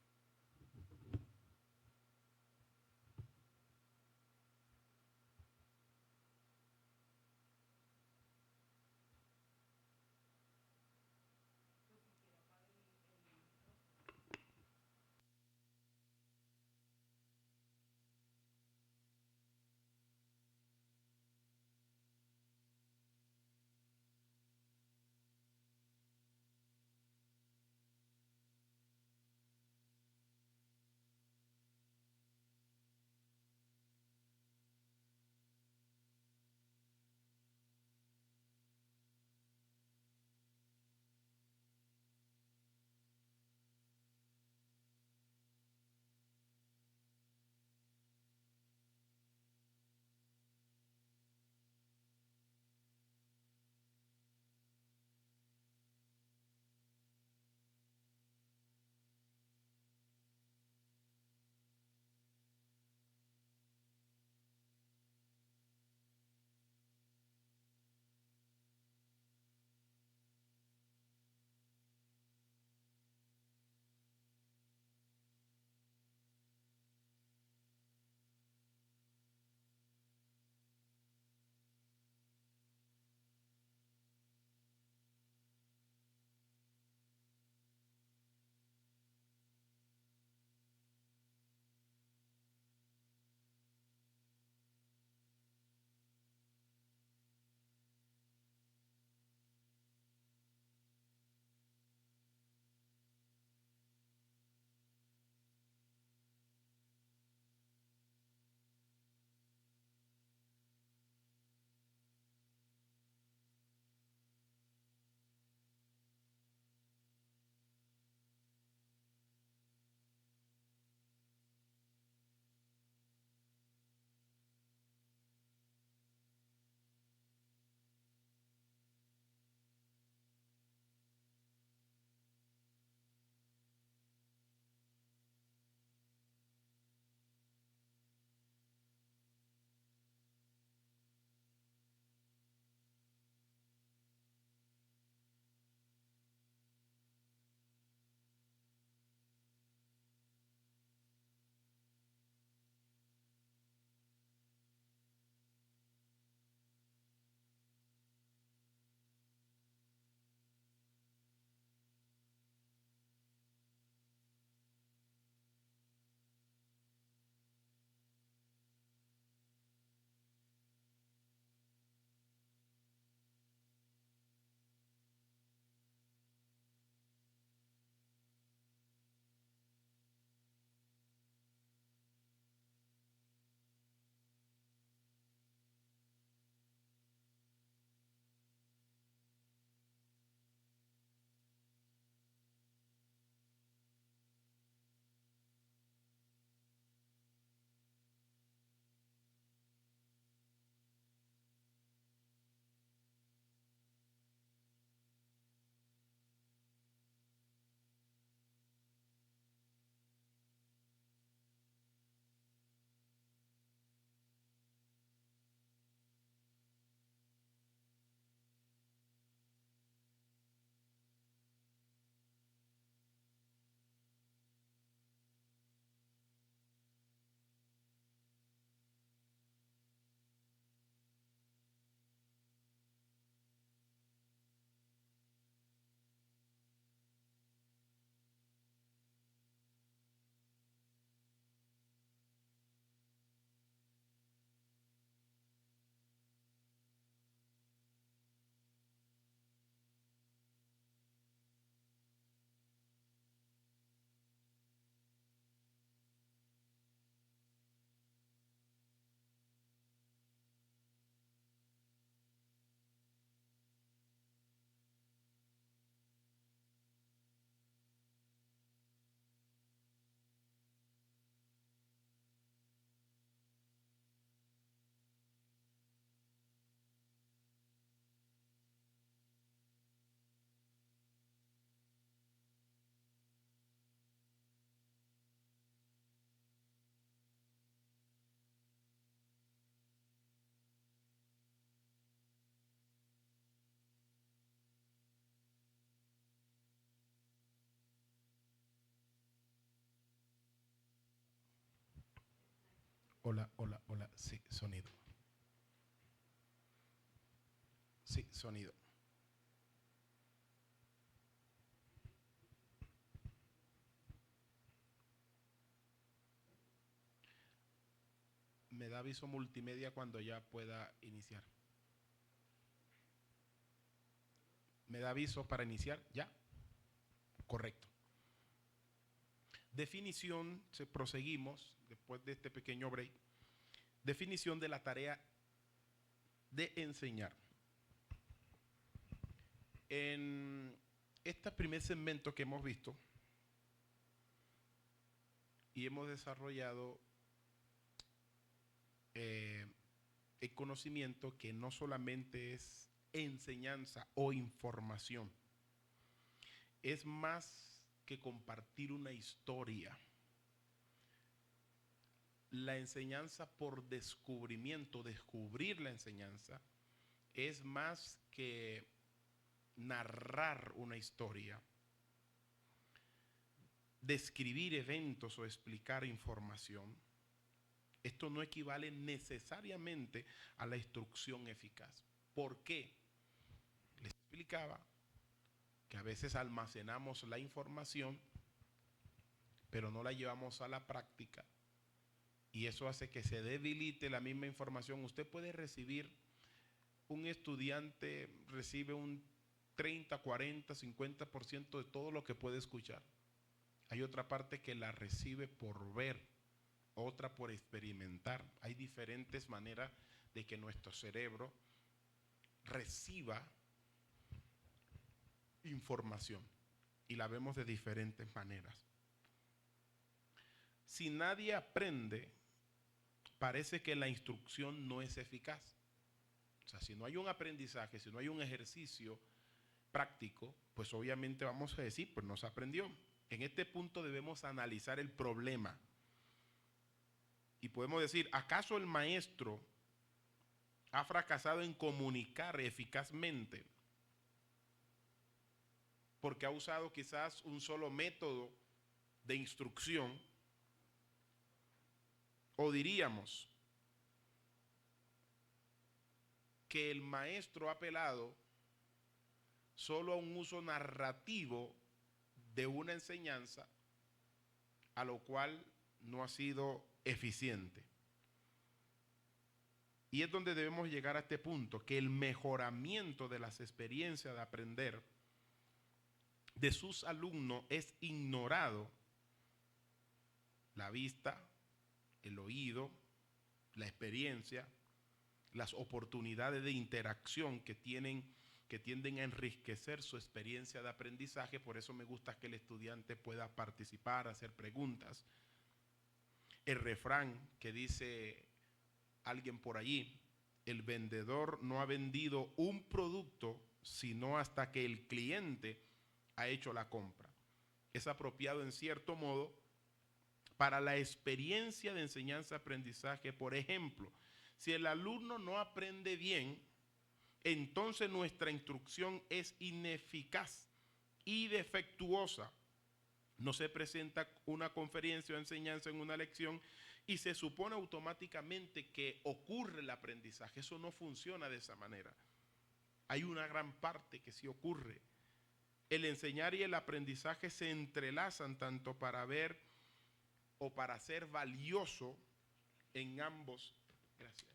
Hola, hola, hola. Sí, sonido. Sí, sonido. Me da aviso multimedia cuando ya pueda iniciar. ¿Me da aviso para iniciar? ¿Ya? Correcto. Definición, proseguimos después de este pequeño break. Definición de la tarea de enseñar. En este primer segmento que hemos visto y hemos desarrollado el conocimiento que no solamente es enseñanza o información, es más que compartir una historia. La enseñanza por descubrimiento, descubrir la enseñanza, es más que narrar una historia, describir eventos o explicar información. Esto no equivale necesariamente a la instrucción eficaz. ¿Por qué? Les explicaba que a veces almacenamos la información, pero no la llevamos a la práctica, y eso hace que se debilite la misma información. Usted puede recibir, un estudiante recibe un 30, 40, 50% de todo lo que puede escuchar. Hay otra parte que la recibe por ver, otra por experimentar. Hay diferentes maneras de que nuestro cerebro reciba información y la vemos de diferentes maneras. Si nadie aprende, parece que la instrucción no es eficaz. O sea, si no hay un aprendizaje, si no hay un ejercicio práctico, pues obviamente vamos a decir, pues no se aprendió. En este punto debemos analizar el problema. Y podemos decir, ¿acaso el maestro ha fracasado en comunicar eficazmente porque ha usado quizás un solo método de instrucción? O diríamos que el maestro ha apelado solo a un uso narrativo de una enseñanza, a lo cual no ha sido eficiente. Y es donde debemos llegar a este punto, que el mejoramiento de las experiencias de aprender de sus alumnos es ignorado. La vista, el oído, la experiencia, las oportunidades de interacción que tienden a enriquecer su experiencia de aprendizaje. Por eso me gusta que el estudiante pueda participar, hacer preguntas. El refrán que dice alguien por allí, el vendedor no ha vendido un producto sino hasta que el cliente ha hecho la compra. Es apropiado en cierto modo para la experiencia de enseñanza-aprendizaje. Por ejemplo, si el alumno no aprende bien, entonces nuestra instrucción es ineficaz y defectuosa. No se presenta una conferencia o enseñanza en una lección y se supone automáticamente que ocurre el aprendizaje. Eso no funciona de esa manera. Hay una gran parte que sí ocurre. El enseñar y el aprendizaje se entrelazan tanto para ver o para ser valioso en ambos. Gracias.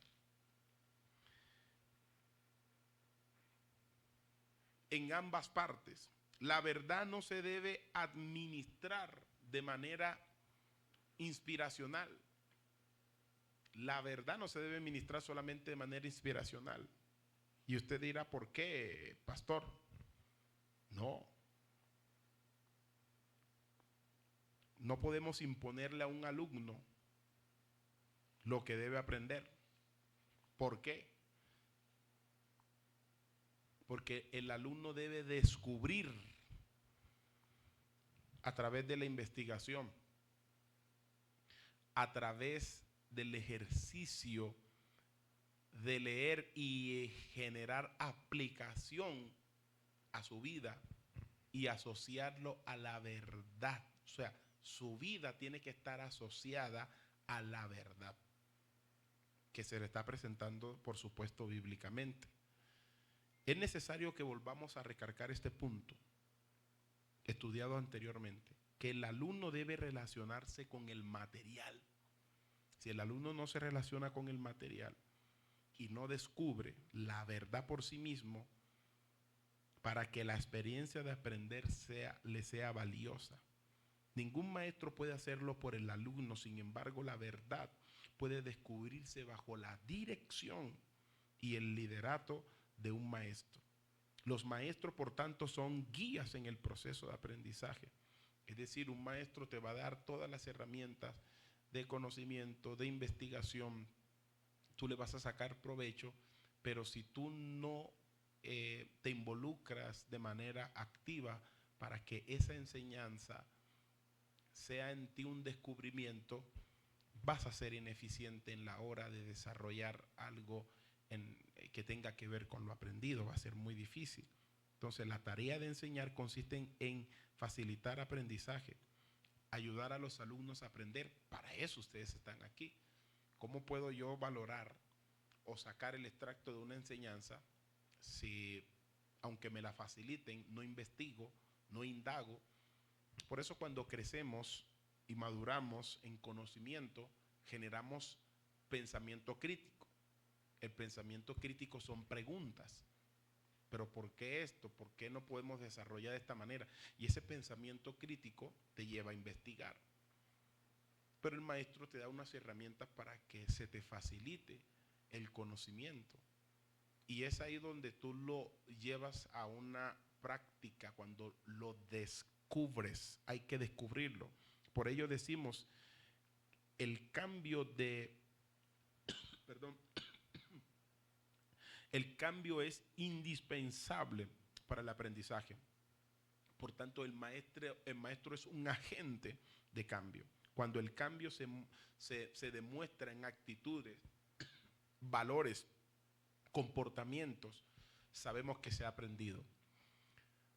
En ambas partes. La verdad no se debe administrar de manera inspiracional. La verdad no se debe ministrar solamente de manera inspiracional. Y usted dirá, ¿por qué, pastor? No. No podemos imponerle a un alumno lo que debe aprender. ¿Por qué? Porque el alumno debe descubrir a través de la investigación, a través del ejercicio de leer y generar aplicación a su vida y asociarlo a la verdad. O sea, su vida tiene que estar asociada a la verdad. que se le está presentando, por supuesto, bíblicamente. Es necesario que volvamos a recargar este punto estudiado anteriormente, que el alumno debe relacionarse con el material. Si el alumno no se relaciona con el material y no descubre la verdad por sí mismo, para que la experiencia de aprender le sea valiosa. Ningún maestro puede hacerlo por el alumno, sin embargo, la verdad puede descubrirse bajo la dirección y el liderato de un maestro. Los maestros, por tanto, son guías en el proceso de aprendizaje. Es decir, un maestro te va a dar todas las herramientas de conocimiento, de investigación. Tú le vas a sacar provecho, pero si tú no te involucras de manera activa para que esa enseñanza sea en ti un descubrimiento, vas a ser ineficiente en la hora de desarrollar algo que tenga que ver con lo aprendido. Va a ser muy difícil. Entonces, la tarea de enseñar consiste en facilitar aprendizaje, ayudar a los alumnos a aprender. Para eso ustedes están aquí. ¿Cómo puedo yo valorar o sacar el extracto de una enseñanza si, aunque me la faciliten, no investigo, no indago? Por eso, cuando crecemos y maduramos en conocimiento, generamos pensamiento crítico. El pensamiento crítico son preguntas. ¿Pero por qué esto? ¿Por qué no podemos desarrollar de esta manera? Y ese pensamiento crítico te lleva a investigar. Pero el maestro te da unas herramientas para que se te facilite el conocimiento. Y es ahí donde tú lo llevas a una práctica, cuando lo descubres. Hay que descubrirlo. Por ello decimos, el cambio de, perdón, el cambio es indispensable para el aprendizaje. Por tanto, el maestro es un agente de cambio. Cuando el cambio se demuestra en actitudes, valores, comportamientos, sabemos que se ha aprendido.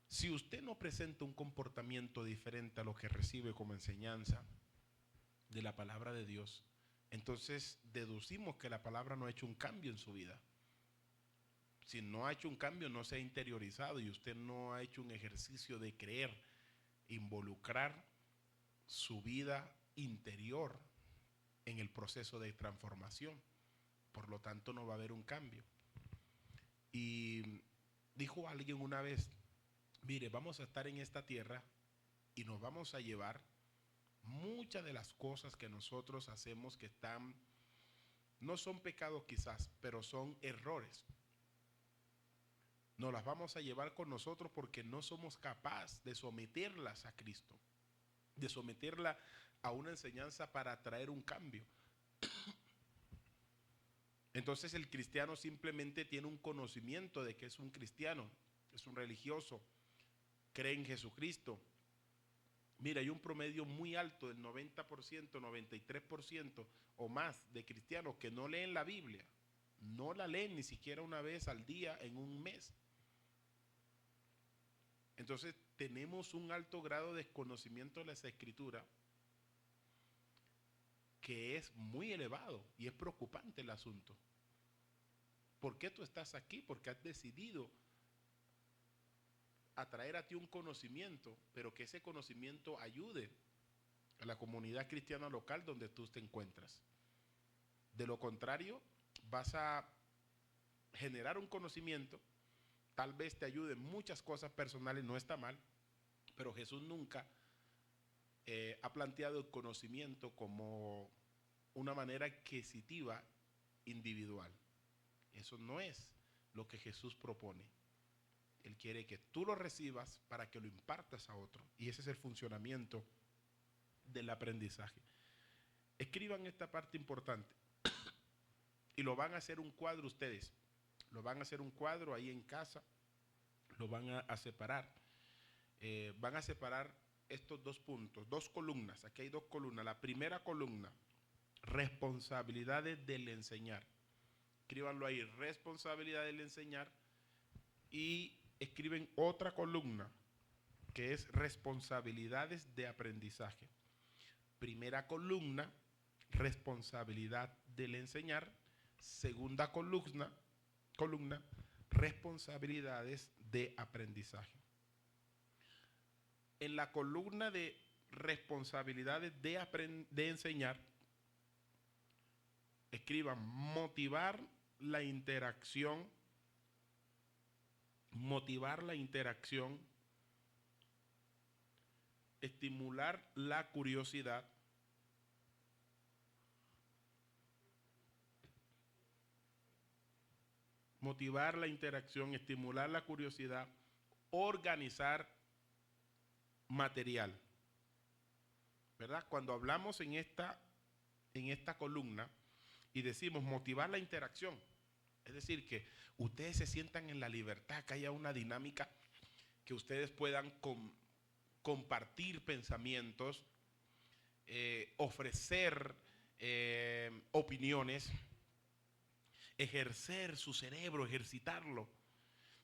Si usted no presenta un comportamiento diferente a lo que recibe como enseñanza de la palabra de Dios, entonces deducimos que la palabra no ha hecho un cambio en su vida. Si no ha hecho un cambio, no se ha interiorizado y usted no ha hecho un ejercicio de creer, involucrar su vida interior en el proceso de transformación. Por lo tanto, no va a haber un cambio. Y dijo alguien una vez, mire, vamos a estar en esta tierra y nos vamos a llevar muchas de las cosas que nosotros hacemos que no son pecados quizás, pero son errores. Nos las vamos a llevar con nosotros porque no somos capaces de someterlas a Cristo, de someterla a una enseñanza para traer un cambio. Entonces el cristiano simplemente tiene un conocimiento de que es un cristiano, es un religioso, cree en Jesucristo. Mira, hay un promedio muy alto del 90%, 93% o más de cristianos que no leen la Biblia. No la leen ni siquiera una vez al día en un mes. Entonces tenemos un alto grado de desconocimiento de las escrituras que es muy elevado y es preocupante el asunto. ¿Por qué tú estás aquí? Porque has decidido atraer a ti un conocimiento, pero que ese conocimiento ayude a la comunidad cristiana local donde tú te encuentras. De lo contrario, vas a generar un conocimiento, tal vez te ayude en muchas cosas personales, no está mal, pero Jesús nunca ha planteado el conocimiento como una manera adquisitiva individual. Eso no es lo que Jesús propone. Él quiere que tú lo recibas para que lo impartas a otro. Y ese es el funcionamiento del aprendizaje. Escriban esta parte importante. Y lo van a hacer un cuadro ustedes. Lo van a hacer un cuadro ahí en casa. Lo van a separar. Van a separar estos dos puntos, dos columnas. Aquí hay dos columnas. La primera columna, responsabilidades del enseñar. Escríbanlo ahí, responsabilidad del enseñar. Y escriben otra columna que es responsabilidades de aprendizaje. Primera columna, responsabilidad del enseñar. Segunda columna, responsabilidades de aprendizaje. En la columna de responsabilidades de enseñar, escriban motivar la interacción, estimular la curiosidad, motivar la interacción, estimular la curiosidad, organizar material. ¿Verdad? Cuando hablamos en esta columna y decimos motivar la interacción, es decir, que ustedes se sientan en la libertad, que haya una dinámica, que ustedes puedan compartir pensamientos, ofrecer opiniones, ejercer su cerebro, ejercitarlo,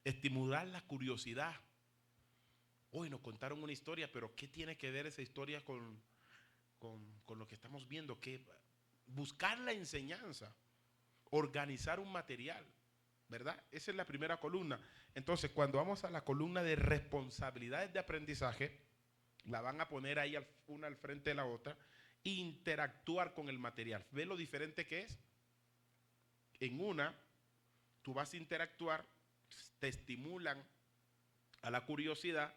estimular la curiosidad. Hoy nos contaron una historia, pero ¿qué tiene que ver esa historia con lo que estamos viendo? Que buscar la enseñanza, organizar un material, ¿verdad? Esa es la primera columna. Entonces, cuando vamos a la columna de responsabilidades de aprendizaje, la van a poner ahí una al frente de la otra, interactuar con el material. ¿Ves lo diferente que es? En una, tú vas a interactuar, te estimulan a la curiosidad,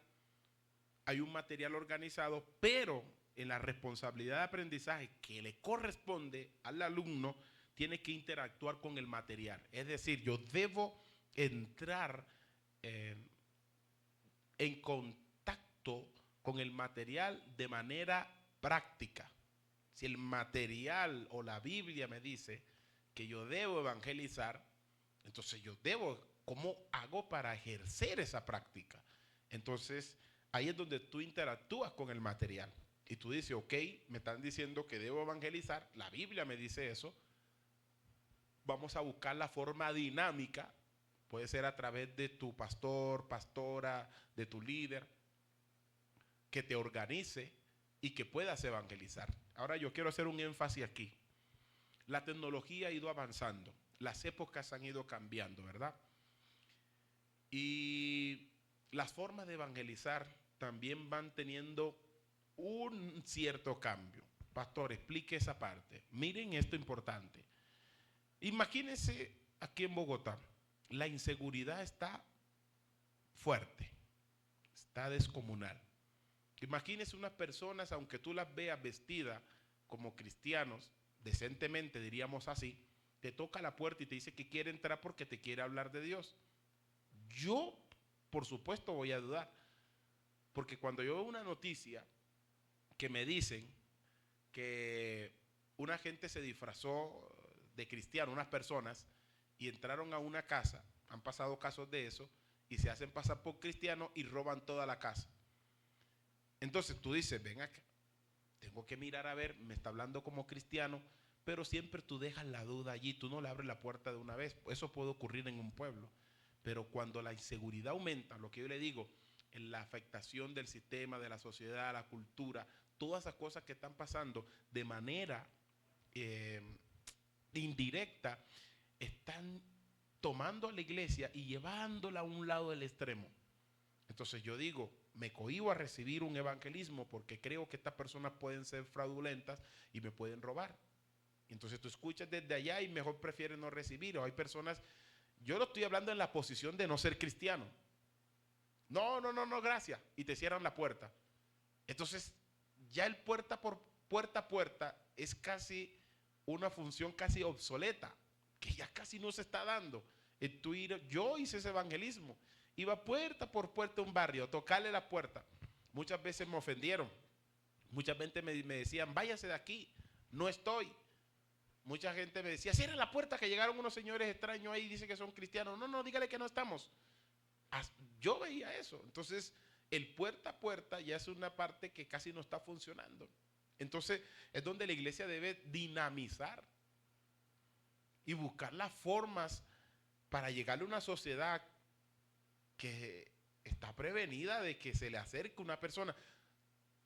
hay un material organizado, pero en la responsabilidad de aprendizaje que le corresponde al alumno, tiene que interactuar con el material. Es decir, yo debo entrar en contacto con el material de manera práctica. Si el material o la Biblia me dice que yo debo evangelizar, entonces yo debo, ¿cómo hago para ejercer esa práctica? Entonces, ahí es donde tú interactúas con el material. Y tú dices, ok, me están diciendo que debo evangelizar, la Biblia me dice eso, vamos a buscar la forma dinámica, puede ser a través de tu pastor, pastora, de tu líder, que te organice y que puedas evangelizar. Ahora yo quiero hacer un énfasis aquí. La tecnología ha ido avanzando, las épocas han ido cambiando, ¿verdad? Y las formas de evangelizar también van teniendo un cierto cambio. Pastor, explique esa parte. Miren esto importante. Imagínense aquí en Bogotá, la inseguridad está fuerte, está descomunal. Imagínense unas personas, aunque tú las veas vestidas como cristianos, decentemente diríamos así, te toca la puerta y te dice que quiere entrar porque te quiere hablar de Dios. Yo, por supuesto, voy a dudar, porque cuando yo veo una noticia que me dicen que una gente se disfrazó de cristiano, unas personas, y entraron a una casa, han pasado casos de eso, y se hacen pasar por cristianos y roban toda la casa. Entonces tú dices, ven acá, tengo que mirar a ver, me está hablando como cristiano, pero siempre tú dejas la duda allí, tú no le abres la puerta de una vez. Eso puede ocurrir en un pueblo, pero cuando la inseguridad aumenta, lo que yo le digo, en la afectación del sistema, de la sociedad, la cultura, todas esas cosas que están pasando de manera indirecta, están tomando a la iglesia y llevándola a un lado del extremo. Entonces yo digo, me cohíbo a recibir un evangelismo porque creo que estas personas pueden ser fraudulentas y me pueden robar. Entonces tú escuchas desde allá y mejor prefieres no recibir. O hay personas, yo lo estoy hablando en la posición de no ser cristiano. No, gracias. Y te cierran la puerta. Entonces ya el puerta a puerta es casi una función casi obsoleta, que ya casi no se está dando. Yo hice ese evangelismo. Iba puerta por puerta a un barrio, a tocarle la puerta. Muchas veces me ofendieron. Muchas veces me decían, váyase de aquí, no estoy. Mucha gente me decía, cierra la puerta que llegaron unos señores extraños ahí y dicen que son cristianos. No, dígale que no estamos. Yo veía eso. Entonces, el puerta a puerta ya es una parte que casi no está funcionando. Entonces, es donde la iglesia debe dinamizar y buscar las formas para llegarle a una sociedad que está prevenida de que se le acerque una persona.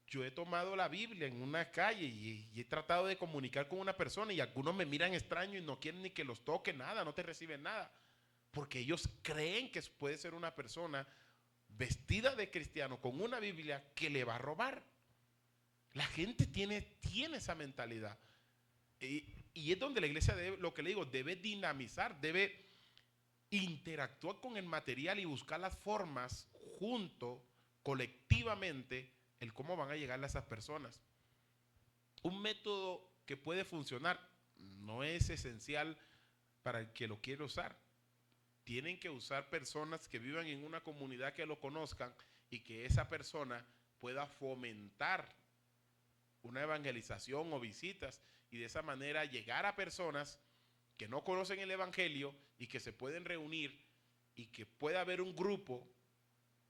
yo he tomado la Biblia en una calle y he tratado de comunicar con una persona y algunos me miran extraño y no quieren ni que los toque, nada, no te reciben nada. Porque ellos creen que puede ser una persona vestida de cristiano con una Biblia que le va a robar. La gente tiene esa mentalidad. Y es donde la iglesia debe, lo que le digo, debe dinamizar, debe interactuar con el material y buscar las formas junto, colectivamente, el cómo van a llegar a esas personas. Un método que puede funcionar no es esencial para el que lo quiere usar. Tienen que usar personas que vivan en una comunidad que lo conozcan y que esa persona pueda fomentar una evangelización o visitas y de esa manera llegar a personas que no conocen el evangelio y que se pueden reunir y que pueda haber un grupo,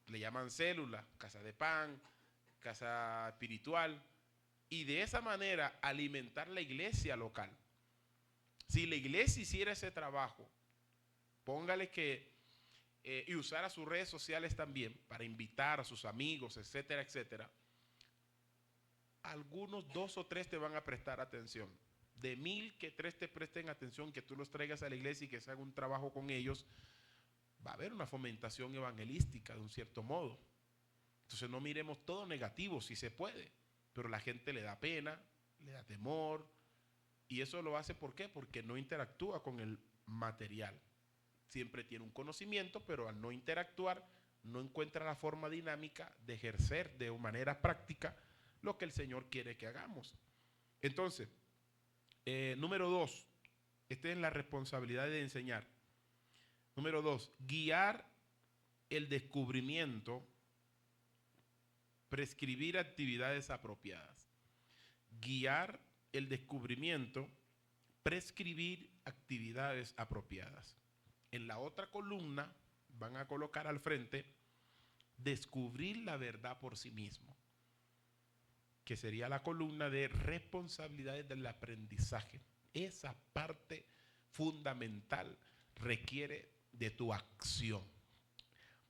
le llaman célula, casa de pan, casa espiritual, y de esa manera alimentar la iglesia local. Si la iglesia hiciera ese trabajo, póngale que y usara sus redes sociales también para invitar a sus amigos, etcétera, etcétera, algunos 2 o 3 te van a prestar atención. De 1000 que 3 te presten atención, que tú los traigas a la iglesia y que se haga un trabajo con ellos, va a haber una fomentación evangelística de un cierto modo. Entonces no miremos todo negativo, si se puede, pero la gente le da pena, le da temor, y eso lo hace ¿por qué? Porque no interactúa con el material. Siempre tiene un conocimiento, pero al no interactuar, no encuentra la forma dinámica de ejercer de manera práctica lo que el Señor quiere que hagamos. Entonces, número 2, esta es la responsabilidad de enseñar. Número 2, guiar el descubrimiento, prescribir actividades apropiadas. Guiar el descubrimiento, prescribir actividades apropiadas. En la otra columna van a colocar al frente descubrir la verdad por sí mismo, que sería la columna de responsabilidades del aprendizaje. Esa parte fundamental requiere de tu acción.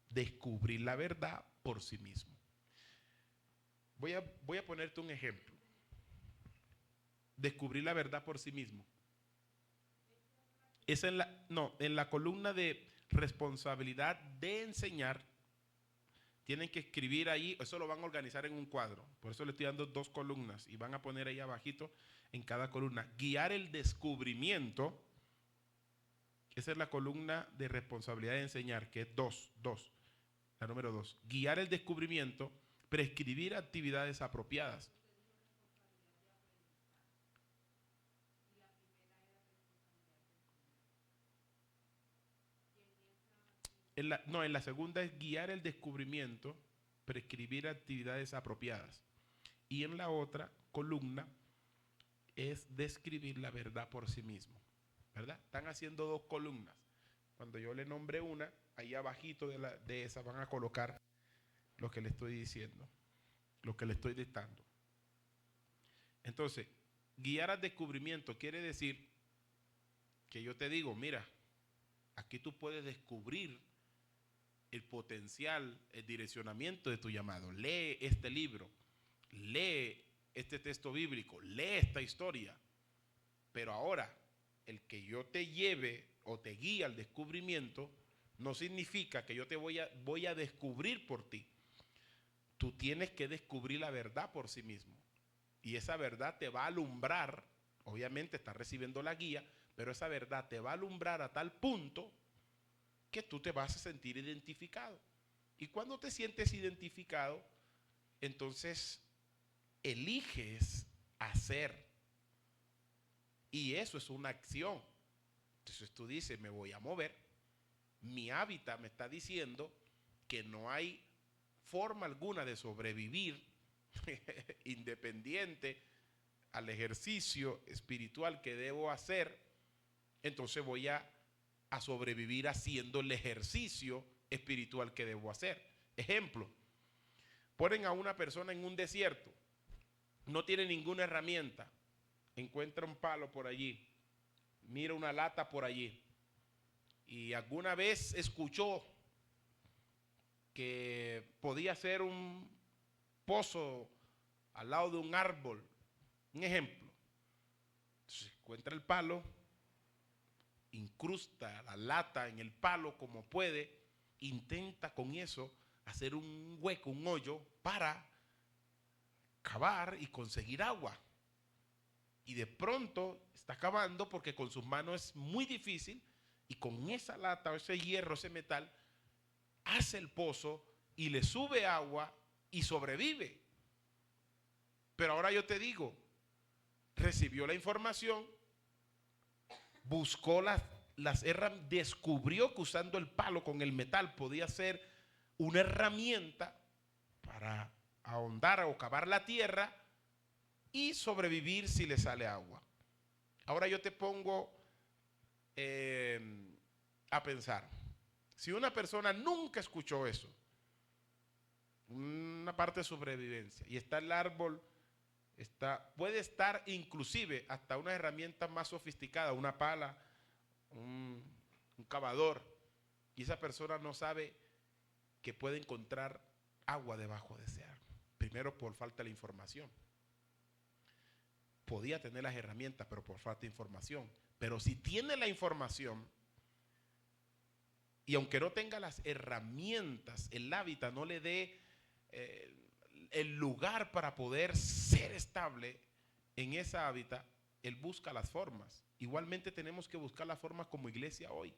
Descubrir la verdad por sí mismo. Voy a ponerte un ejemplo. Descubrir la verdad por sí mismo. Es en la columna de responsabilidad de enseñar. Tienen que escribir ahí, eso lo van a organizar en un cuadro. Por eso le estoy dando 2 columnas y van a poner ahí abajito en cada columna. Guiar el descubrimiento. Esa es la columna de responsabilidad de enseñar, que es 2. La número 2. Guiar el descubrimiento, prescribir actividades apropiadas. En la segunda es guiar el descubrimiento, prescribir actividades apropiadas. Y en la otra columna es describir la verdad por sí mismo. ¿Verdad? Están haciendo 2 columnas. Cuando yo le nombre una, ahí abajito de esa van a colocar lo que le estoy diciendo, lo que le estoy dictando. Entonces, guiar al descubrimiento quiere decir que yo te digo, mira, aquí tú puedes descubrir el potencial, el direccionamiento de tu llamado. Lee este libro, lee este texto bíblico, lee esta historia. Pero ahora, el que yo te lleve o te guíe al descubrimiento no significa que yo te voy a descubrir por ti. Tú tienes que descubrir la verdad por sí mismo. Y esa verdad te va a alumbrar, obviamente estás recibiendo la guía, pero esa verdad te va a alumbrar a tal punto que tú te vas a sentir identificado. Y cuando te sientes identificado, entonces eliges hacer. Y eso es una acción. Entonces tú dices, me voy a mover. Mi hábitat me está diciendo que no hay forma alguna de sobrevivir independiente al ejercicio espiritual que debo hacer. Entonces voy a sobrevivir haciendo el ejercicio espiritual que debo hacer. Ejemplo, ponen a una persona en un desierto, no tiene ninguna herramienta, encuentra un palo por allí, mira una lata por allí, y alguna vez escuchó que podía ser un pozo al lado de un árbol. Un ejemplo. Entonces, encuentra el palo, incrusta la lata en el palo como puede, intenta con eso hacer un hueco, un hoyo para cavar y conseguir agua. Y de pronto está cavando porque con sus manos es muy difícil, y con esa lata o ese hierro, ese metal, hace el pozo y le sube agua y sobrevive. Pero ahora yo te digo, recibió la información, buscó las herramientas, descubrió que usando el palo con el metal podía ser una herramienta para ahondar o cavar la tierra y sobrevivir si le sale agua. Ahora yo te pongo a pensar, si una persona nunca escuchó eso, una parte de sobrevivencia, y está el árbol, puede estar inclusive hasta una herramienta más sofisticada, una pala, un cavador, y esa persona no sabe que puede encontrar agua debajo de ese árbol. Primero, por falta de información. Podía tener las herramientas, pero por falta de información. Pero si tiene la información, y aunque no tenga las herramientas, el hábitat no le dé el lugar para poder ser estable en esa hábitat, él busca las formas. Igualmente tenemos que buscar las formas como iglesia hoy.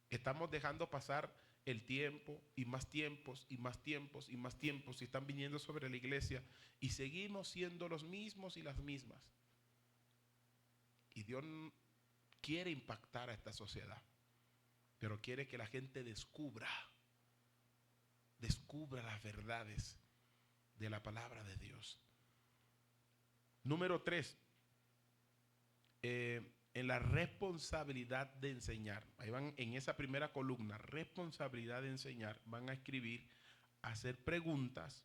Estamos dejando pasar el tiempo y más tiempos y más tiempos y más tiempos, y están viniendo sobre la iglesia y seguimos siendo los mismos y las mismas. Y Dios quiere impactar a esta sociedad, pero quiere que la gente descubra las verdades de la palabra de Dios. Número 3, en la responsabilidad de enseñar. Ahí van en esa primera columna, responsabilidad de enseñar, van a escribir, hacer preguntas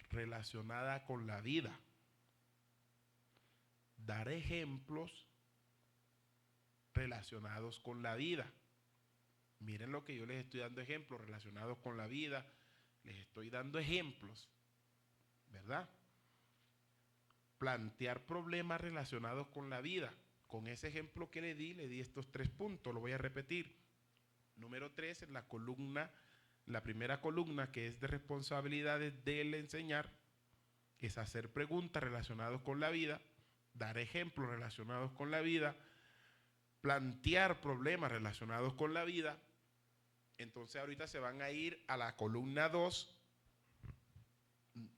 relacionadas con la vida, dar ejemplos relacionados con la vida. Miren lo que yo les estoy dando ejemplos relacionados con la vida, les estoy dando ejemplos, ¿verdad? Plantear problemas relacionados con la vida. Con ese ejemplo que le di estos 3 puntos, lo voy a repetir. Número 3, en la columna, la primera columna, que es de responsabilidades del enseñar, es hacer preguntas relacionadas con la vida, dar ejemplos relacionados con la vida, plantear problemas relacionados con la vida. Entonces ahorita se van a ir a la columna 2,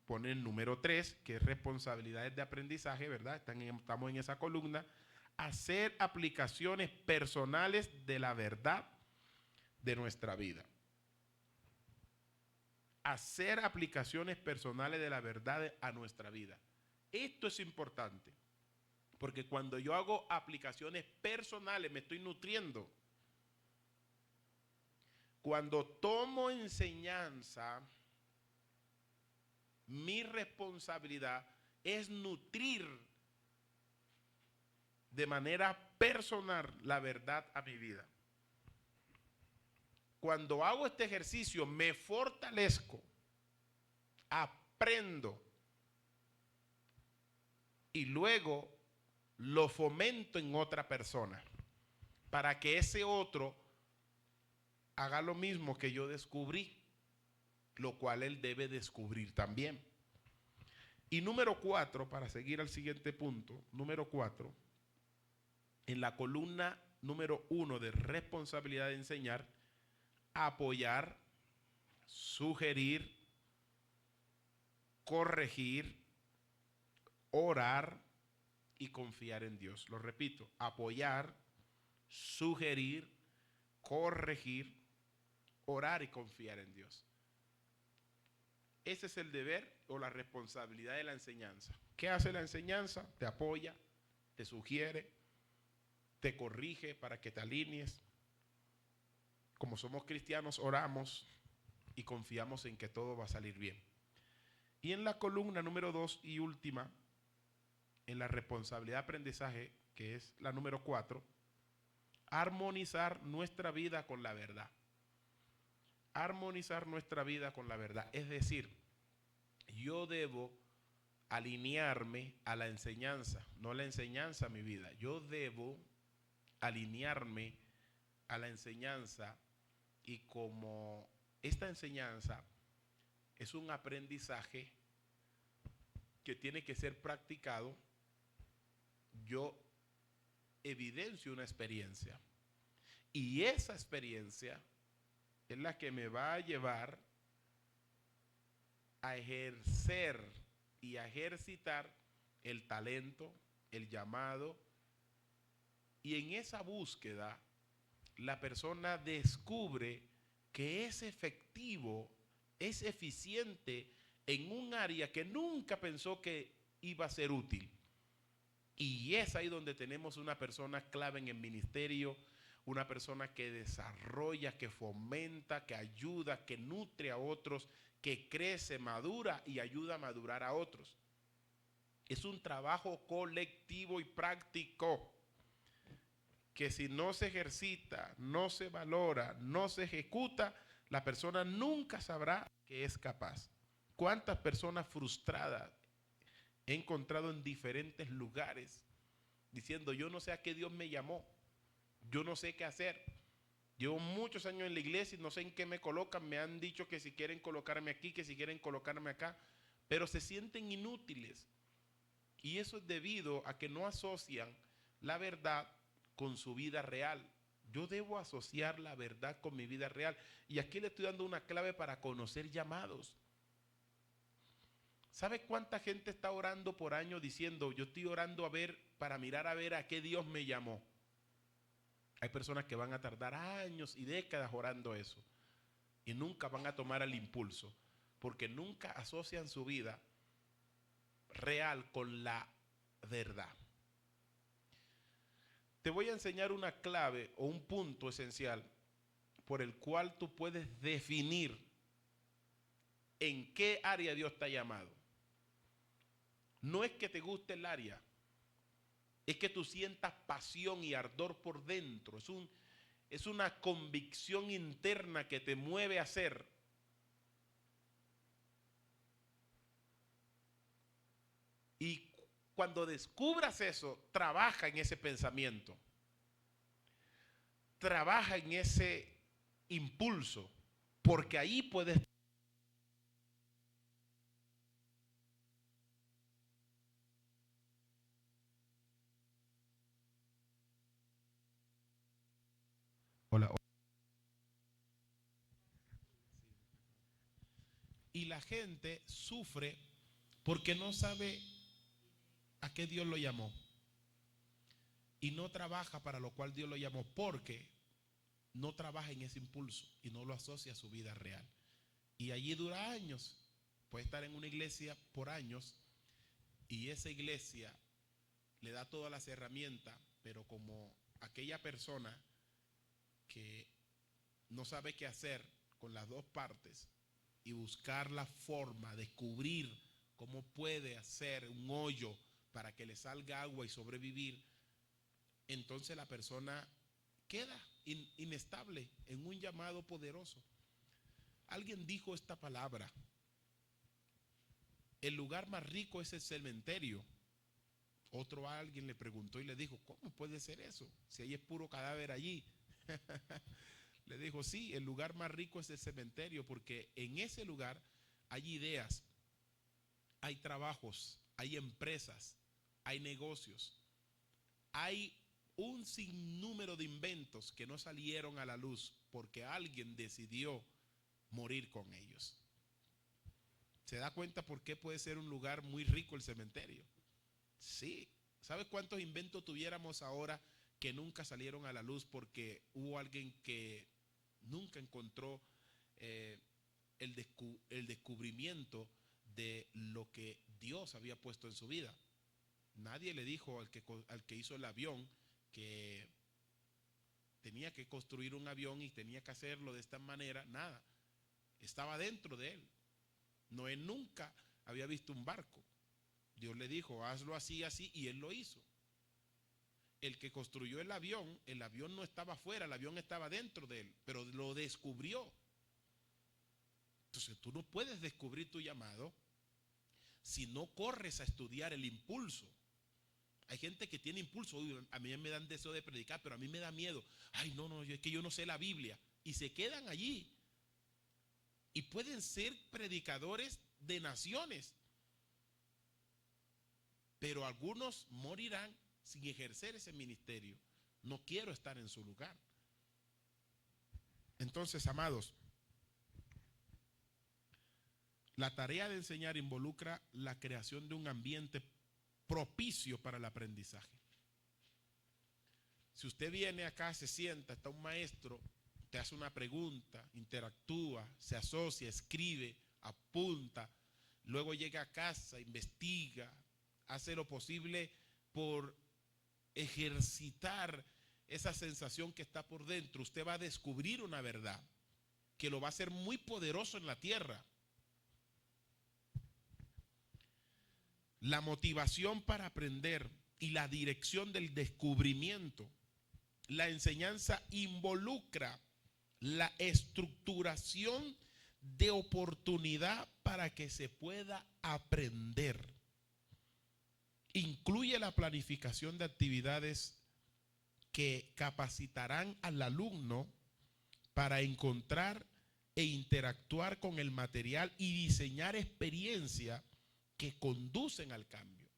ponen número 3, que es responsabilidades de aprendizaje, ¿verdad? Estamos en esa columna. Hacer aplicaciones personales de la verdad de nuestra vida. Hacer aplicaciones personales de la verdad a nuestra vida. Esto es importante, porque cuando yo hago aplicaciones personales me estoy nutriendo. Cuando tomo enseñanza, mi responsabilidad es nutrir de manera personal la verdad a mi vida. Cuando hago este ejercicio me fortalezco, aprendo y luego lo fomento en otra persona para que ese otro haga lo mismo que yo descubrí, lo cual él debe descubrir también. Y número 4, para seguir al siguiente punto, número 4, en la columna número 1 de responsabilidad de enseñar, apoyar, sugerir, corregir, orar y confiar en Dios. Lo repito, apoyar, sugerir, corregir, orar y confiar en Dios. Ese es el deber o la responsabilidad de la enseñanza. ¿Qué hace la enseñanza? Te apoya, te sugiere, te corrige para que te alinees. Como somos cristianos, oramos y confiamos en que todo va a salir bien. Y en la columna número 2 y última, en la responsabilidad de aprendizaje, que es la número 4, armonizar nuestra vida con la verdad. Armonizar nuestra vida con la verdad. Es decir, yo debo alinearme a la enseñanza, no la enseñanza a mi vida. Yo debo alinearme a la enseñanza, y como esta enseñanza es un aprendizaje que tiene que ser practicado, yo evidencio una experiencia. Y esa experiencia es la que me va a llevar a ejercer y a ejercitar el talento, el llamado. Y en esa búsqueda, la persona descubre que es efectivo, es eficiente en un área que nunca pensó que iba a ser útil. Y es ahí donde tenemos una persona clave en el ministerio, una persona que desarrolla, que fomenta, que ayuda, que nutre a otros, que crece, madura y ayuda a madurar a otros. Es un trabajo colectivo y práctico que si no se ejercita, no se valora, no se ejecuta, la persona nunca sabrá que es capaz. ¿Cuántas personas frustradas he encontrado en diferentes lugares diciendo: yo no sé a qué Dios me llamó, yo no sé qué hacer, llevo muchos años en la iglesia y no sé en qué me colocan, me han dicho que si quieren colocarme aquí, que si quieren colocarme acá, pero se sienten inútiles? Y eso es debido a que no asocian la verdad con su vida real. Yo debo asociar la verdad con mi vida real. Y aquí le estoy dando una clave para conocer llamados. ¿Sabe cuánta gente está orando por años diciendo: yo estoy orando para mirar a ver a qué Dios me llamó? Hay personas que van a tardar años y décadas orando eso y nunca van a tomar el impulso, porque nunca asocian su vida real con la verdad. Te voy a enseñar una clave o un punto esencial por el cual tú puedes definir en qué área Dios te ha llamado. No es que te guste el área, es que tú sientas pasión y ardor por dentro. Es una convicción interna que te mueve a hacer. Y cuando descubras eso, trabaja en ese pensamiento. Trabaja en ese impulso, porque ahí puedes. Hola. Y la gente sufre porque no sabe a qué Dios lo llamó. Y no trabaja para lo cual Dios lo llamó, porque no trabaja en ese impulso y no lo asocia a su vida real. Y allí dura años. Puede estar en una iglesia por años y esa iglesia le da todas las herramientas, pero como aquella persona que no sabe qué hacer con las dos partes y buscar la forma, descubrir cómo puede hacer un hoyo para que le salga agua y sobrevivir, entonces la persona queda inestable en un llamado poderoso. Alguien dijo esta palabra: el lugar más rico es el cementerio. Otro alguien le preguntó y le dijo: ¿cómo puede ser eso? Si ahí es puro cadáver allí. Le dijo: sí, el lugar más rico es el cementerio, porque en ese lugar hay ideas, hay trabajos, hay empresas, hay negocios, hay un sinnúmero de inventos que no salieron a la luz porque alguien decidió morir con ellos. ¿Se da cuenta por qué puede ser un lugar muy rico el cementerio? Sí. ¿Sabes cuántos inventos tuviéramos ahora que nunca salieron a la luz porque hubo alguien que nunca encontró el descubrimiento de lo que Dios había puesto en su vida? Nadie le dijo al que hizo el avión que tenía que construir un avión y tenía que hacerlo de esta manera. Nada. Estaba dentro de él. Noé nunca había visto un barco. Dios le dijo: hazlo así, así, y él lo hizo. El que construyó el avión no estaba afuera, el avión estaba dentro de él, pero lo descubrió. Entonces tú no puedes descubrir tu llamado si no corres a estudiar el impulso. Hay gente que tiene impulso. Uy, a mí me dan deseo de predicar, pero a mí me da miedo. Ay, no, es que yo no sé la Biblia. Y se quedan allí. Y pueden ser predicadores de naciones. Pero algunos morirán sin ejercer ese ministerio. No quiero estar en su lugar. Entonces, amados, la tarea de enseñar involucra la creación de un ambiente propicio para el aprendizaje. Si usted viene acá, se sienta, está un maestro, te hace una pregunta, interactúa, se asocia, escribe, apunta, luego llega a casa, investiga, hace lo posible por ejercitar esa sensación que está por dentro, usted va a descubrir una verdad que lo va a hacer muy poderoso en la tierra. La motivación para aprender y la dirección del descubrimiento. La enseñanza involucra la estructuración de oportunidad para que se pueda aprender. Incluye la planificación de actividades que capacitarán al alumno para encontrar e interactuar con el material y diseñar experiencias que conducen al cambio.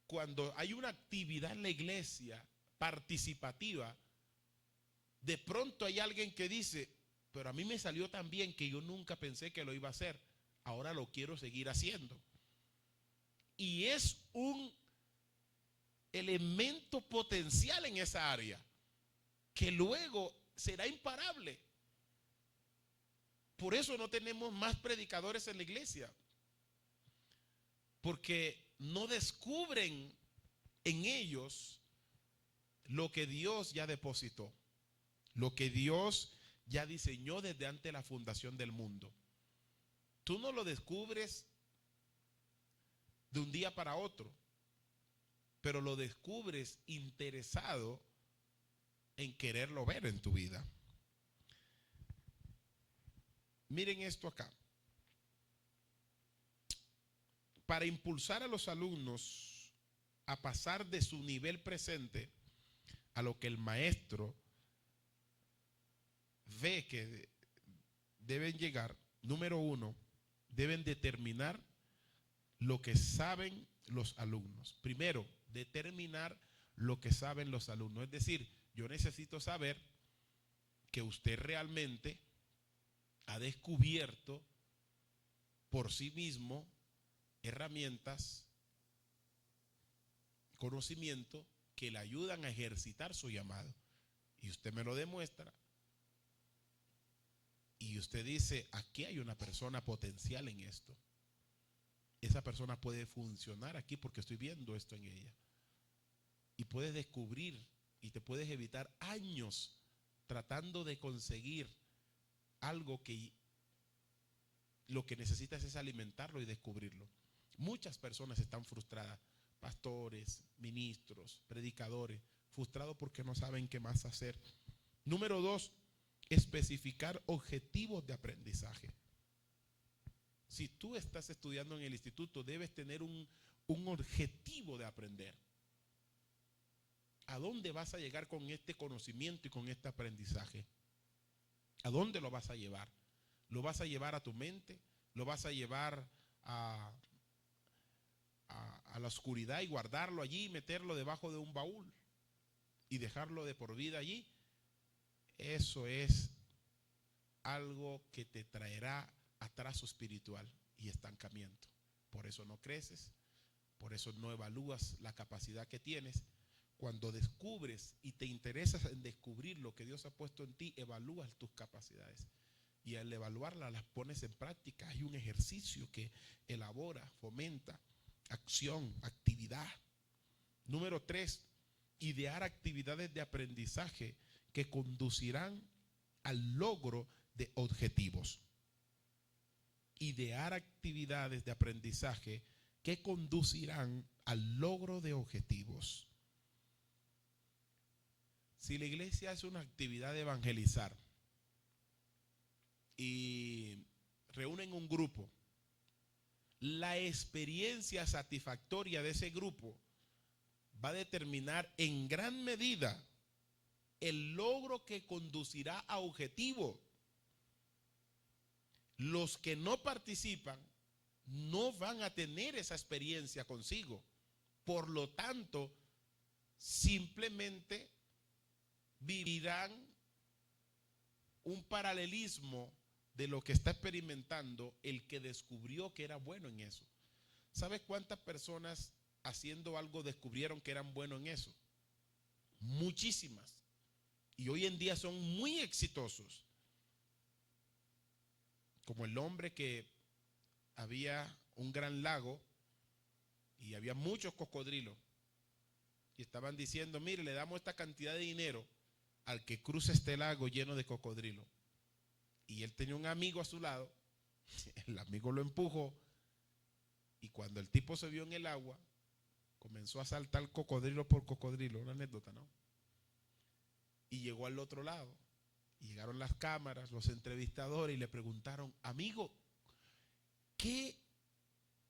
Cuando hay una actividad en la iglesia participativa, de pronto hay alguien que dice, pero a mí me salió tan bien que yo nunca pensé que lo iba a hacer, ahora lo quiero seguir haciendo. Y es un elemento potencial en esa área que luego será imparable. Por eso no tenemos más predicadores en la iglesia, porque no descubren en ellos lo que Dios ya depositó, lo que Dios ya diseñó desde antes de la fundación del mundo. Tú no lo descubres de un día para otro, pero lo descubres interesado en quererlo ver en tu vida. Miren esto acá. Para impulsar a los alumnos a pasar de su nivel presente a lo que el maestro ve que deben llegar, número uno, deben determinar lo que saben los alumnos. Primero, determinar lo que saben los alumnos. Es decir, yo necesito saber que usted realmente ha descubierto por sí mismo herramientas, conocimiento que le ayudan a ejercitar su llamado. Y usted me lo demuestra. Y usted dice, aquí hay una persona potencial en esto. Esa persona puede funcionar aquí porque estoy viendo esto en ella. Y puedes descubrir y te puedes evitar años tratando de conseguir algo que lo que necesitas es alimentarlo y descubrirlo. Muchas personas están frustradas, pastores, ministros, predicadores, frustrados porque no saben qué más hacer. Número dos, especificar objetivos de aprendizaje. Si tú estás estudiando en el instituto, debes tener un objetivo de aprender. ¿A dónde vas a llegar con este conocimiento y con este aprendizaje? ¿A dónde lo vas a llevar? ¿Lo vas a llevar a tu mente? ¿Lo vas a llevar a la oscuridad y guardarlo allí y meterlo debajo de un baúl y dejarlo de por vida allí? Eso es algo que te traerá atraso espiritual y estancamiento. Por eso no creces, por eso no evalúas la capacidad que tienes. Cuando descubres y te interesas en descubrir lo que Dios ha puesto en ti, evalúas tus capacidades. Y al evaluarlas las pones en práctica. Hay un ejercicio que elabora, fomenta acción, actividad. Número 3, idear actividades de aprendizaje que conducirán al logro de objetivos. Idear actividades de aprendizaje que conducirán al logro de objetivos. Si la iglesia hace una actividad de evangelizar y reúnen un grupo, la experiencia satisfactoria de ese grupo va a determinar en gran medida el logro que conducirá a objetivo. Los que no participan no van a tener esa experiencia consigo. Por lo tanto, simplemente vivirán un paralelismo de lo que está experimentando el que descubrió que era bueno en eso. ¿Sabes cuántas personas haciendo algo descubrieron que eran buenos en eso? Muchísimas. Y hoy en día son muy exitosos. Como el hombre que había un gran lago y había muchos cocodrilos. Y estaban diciendo, mire, le damos esta cantidad de dinero al que cruce este lago lleno de cocodrilos. Y él tenía un amigo a su lado, el amigo lo empujó, y cuando el tipo se vio en el agua, comenzó a saltar cocodrilo por cocodrilo, una anécdota, ¿no? Y llegó al otro lado, y llegaron las cámaras, los entrevistadores, y le preguntaron, amigo, ¿qué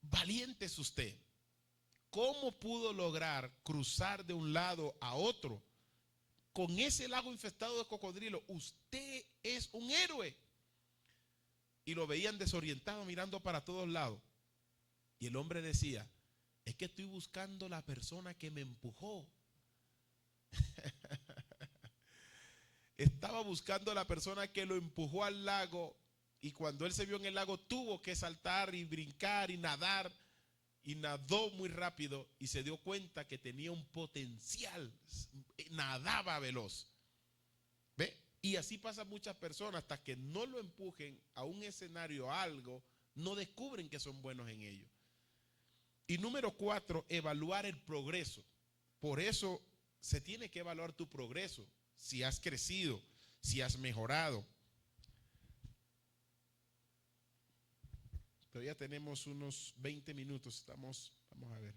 valiente es usted? ¿Cómo pudo lograr cruzar de un lado a otro con ese lago infestado de cocodrilos? Usted es un héroe. Y lo veían desorientado mirando para todos lados. Y el hombre decía, es que estoy buscando la persona que me empujó. Estaba buscando a la persona que lo empujó al lago, y cuando él se vio en el lago tuvo que saltar y brincar y nadar, y nadó muy rápido y se dio cuenta que tenía un potencial, nadaba veloz. ¿Ve? Y así pasa muchas personas, hasta que no lo empujen a un escenario, a algo, no descubren que son buenos en ello. Y número 4, evaluar el progreso. Por eso se tiene que evaluar tu progreso, si has crecido, si has mejorado. Todavía tenemos unos 20 minutos, vamos a ver.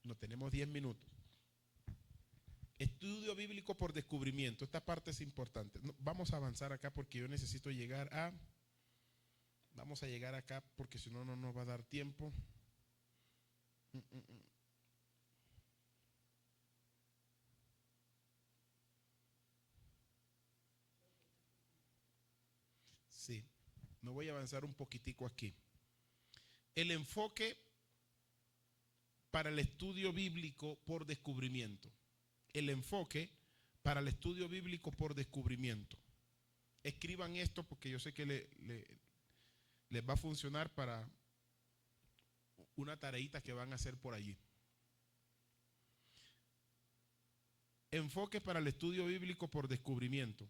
No, tenemos 10 minutos. Estudio bíblico por descubrimiento. Esta parte es importante. Vamos a avanzar acá porque yo necesito llegar a... Vamos a llegar acá porque si no, no nos va a dar tiempo. Sí, me voy a avanzar un poquitico aquí. El enfoque para el estudio bíblico por descubrimiento. El enfoque para el estudio bíblico por descubrimiento. Escriban esto porque yo sé que les va a funcionar para una tareita que van a hacer por allí. Enfoque para el estudio bíblico por descubrimiento.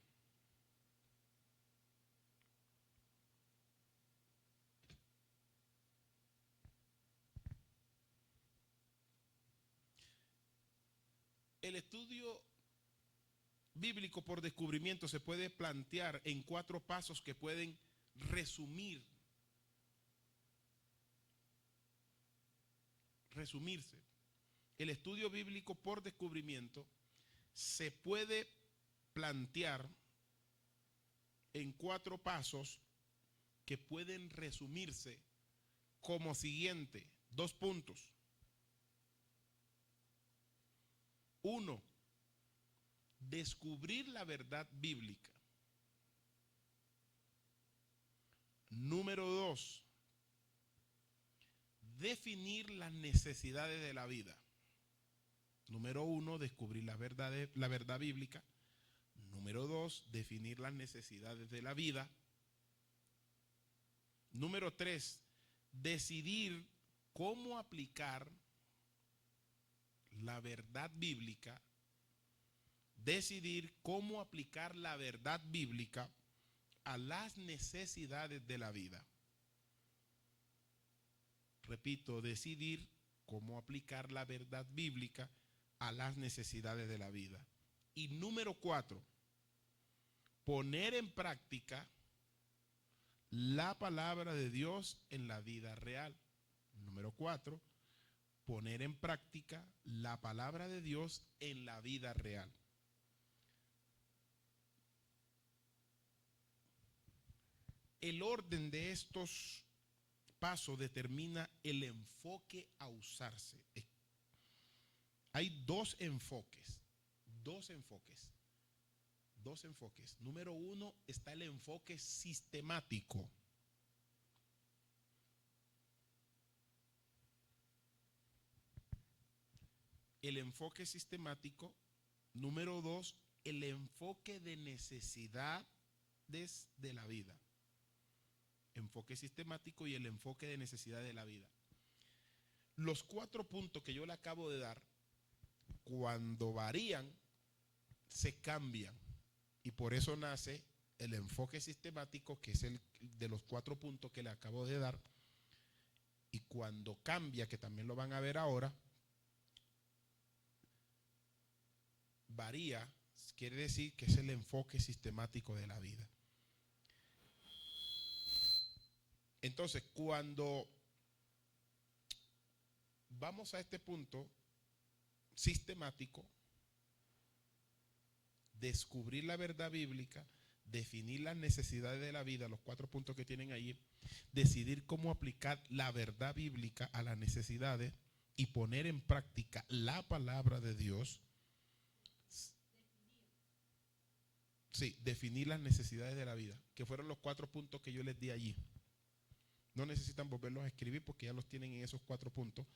El estudio bíblico por descubrimiento se puede plantear en 4 pasos que pueden resumirse. El estudio bíblico por descubrimiento se puede plantear en 4 pasos que pueden resumirse como siguiente. 2 puntos. 1. Descubrir la verdad bíblica. Número 2. Definir las necesidades de la vida. Número 1, descubrir la verdad bíblica. Número 2, definir las necesidades de la vida. Número 3, decidir cómo aplicar la verdad bíblica. Decidir cómo aplicar la verdad bíblica a las necesidades de la vida. Repito, decidir cómo aplicar la verdad bíblica a las necesidades de la vida. Y número 4, poner en práctica la palabra de Dios en la vida real. Número 4, poner en práctica la palabra de Dios en la vida real. El orden de estos pasos determina el enfoque a usarse. Hay dos enfoques. Número uno está el enfoque sistemático. El enfoque sistemático. Número dos, el enfoque de necesidades de la vida. Enfoque sistemático y el enfoque de necesidades de la vida. Los 4 puntos que yo le acabo de dar, cuando varían, se cambian. Y por eso nace el enfoque sistemático, que es el de los 4 puntos que le acabo de dar. Y cuando cambia, que también lo van a ver ahora, varía, quiere decir que es el enfoque sistemático de la vida. Entonces, cuando vamos a este punto sistemático, descubrir la verdad bíblica, definir las necesidades de la vida, los 4 puntos que tienen allí, decidir cómo aplicar la verdad bíblica a las necesidades y poner en práctica la palabra de Dios. Sí, definir las necesidades de la vida, que fueron los 4 puntos que yo les di allí. No necesitan volverlos a escribir porque ya los tienen en esos 4 puntos.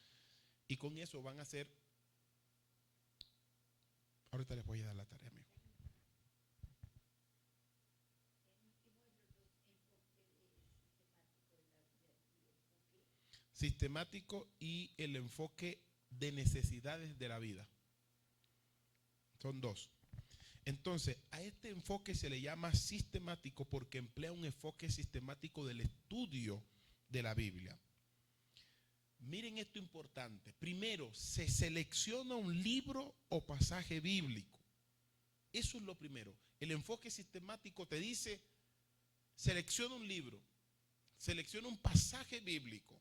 Y con eso van a hacer. Ahorita les voy a dar la tarea, amigo. Sistemático y el enfoque de necesidades de la vida. Son 2. Entonces, a este enfoque se le llama sistemático porque emplea un enfoque sistemático del estudio de la Biblia. Miren esto importante. Primero, se selecciona un libro o pasaje bíblico. Eso es lo primero. El enfoque sistemático te dice, selecciona un libro, selecciona un pasaje bíblico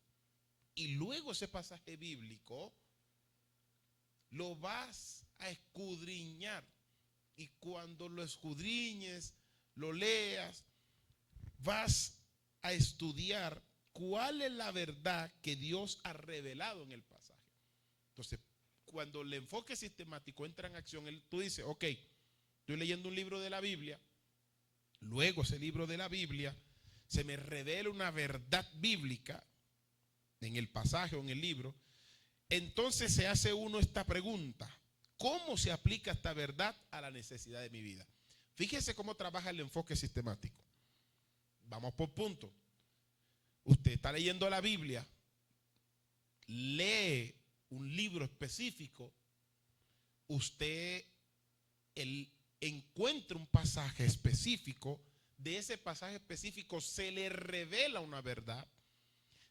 y luego ese pasaje bíblico lo vas a escudriñar. Y cuando lo escudriñes, lo leas, vas a estudiar cuál es la verdad que Dios ha revelado en el pasaje. Entonces, cuando el enfoque sistemático entra en acción, tú dices, ok, estoy leyendo un libro de la Biblia, luego ese libro de la Biblia se me revela una verdad bíblica en el pasaje o en el libro. Entonces se hace uno esta pregunta: ¿cómo se aplica esta verdad a la necesidad de mi vida? Fíjese cómo trabaja el enfoque sistemático. Vamos por punto. Usted está leyendo la Biblia, lee un libro específico, usted encuentra un pasaje específico, de ese pasaje específico se le revela una verdad,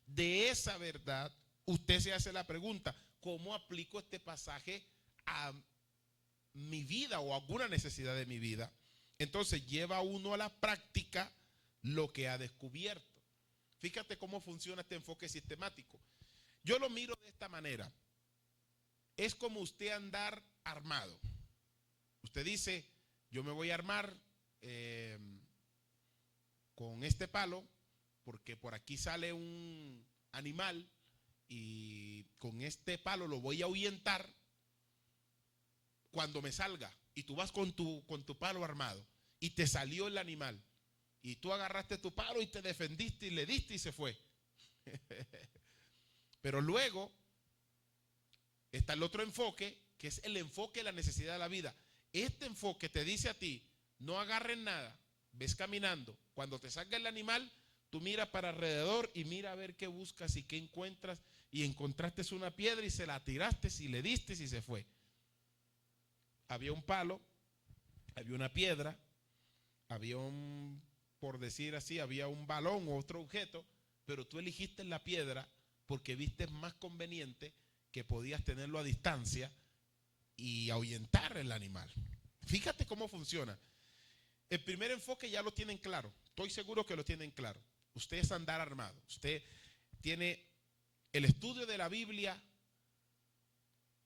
de esa verdad usted se hace la pregunta: ¿cómo aplico este pasaje a mi vida o a alguna necesidad de mi vida? Entonces lleva uno a la práctica lo que ha descubierto. Fíjate cómo funciona este enfoque sistemático. Yo lo miro de esta manera. Es como usted andar armado. Usted dice, yo me voy a armar con este palo porque por aquí sale un animal y con este palo lo voy a ahuyentar cuando me salga. Y tú vas con tu palo armado y te salió el animal. Y tú agarraste tu palo y te defendiste y le diste y se fue. Pero luego está el otro enfoque, que es el enfoque de la necesidad de la vida. Este enfoque te dice a ti, no agarres nada, ves caminando. Cuando te salga el animal, tú miras para alrededor y mira a ver qué buscas y qué encuentras. Y encontraste una piedra y se la tiraste y le diste y se fue. Había un palo, había una piedra, había por decir así, había un balón u otro objeto, pero tú elegiste la piedra porque viste más conveniente que podías tenerlo a distancia y ahuyentar el animal. Fíjate cómo funciona. El primer enfoque ya lo tienen claro. Estoy seguro que lo tienen claro. Usted es andar armado. Usted tiene el estudio de la Biblia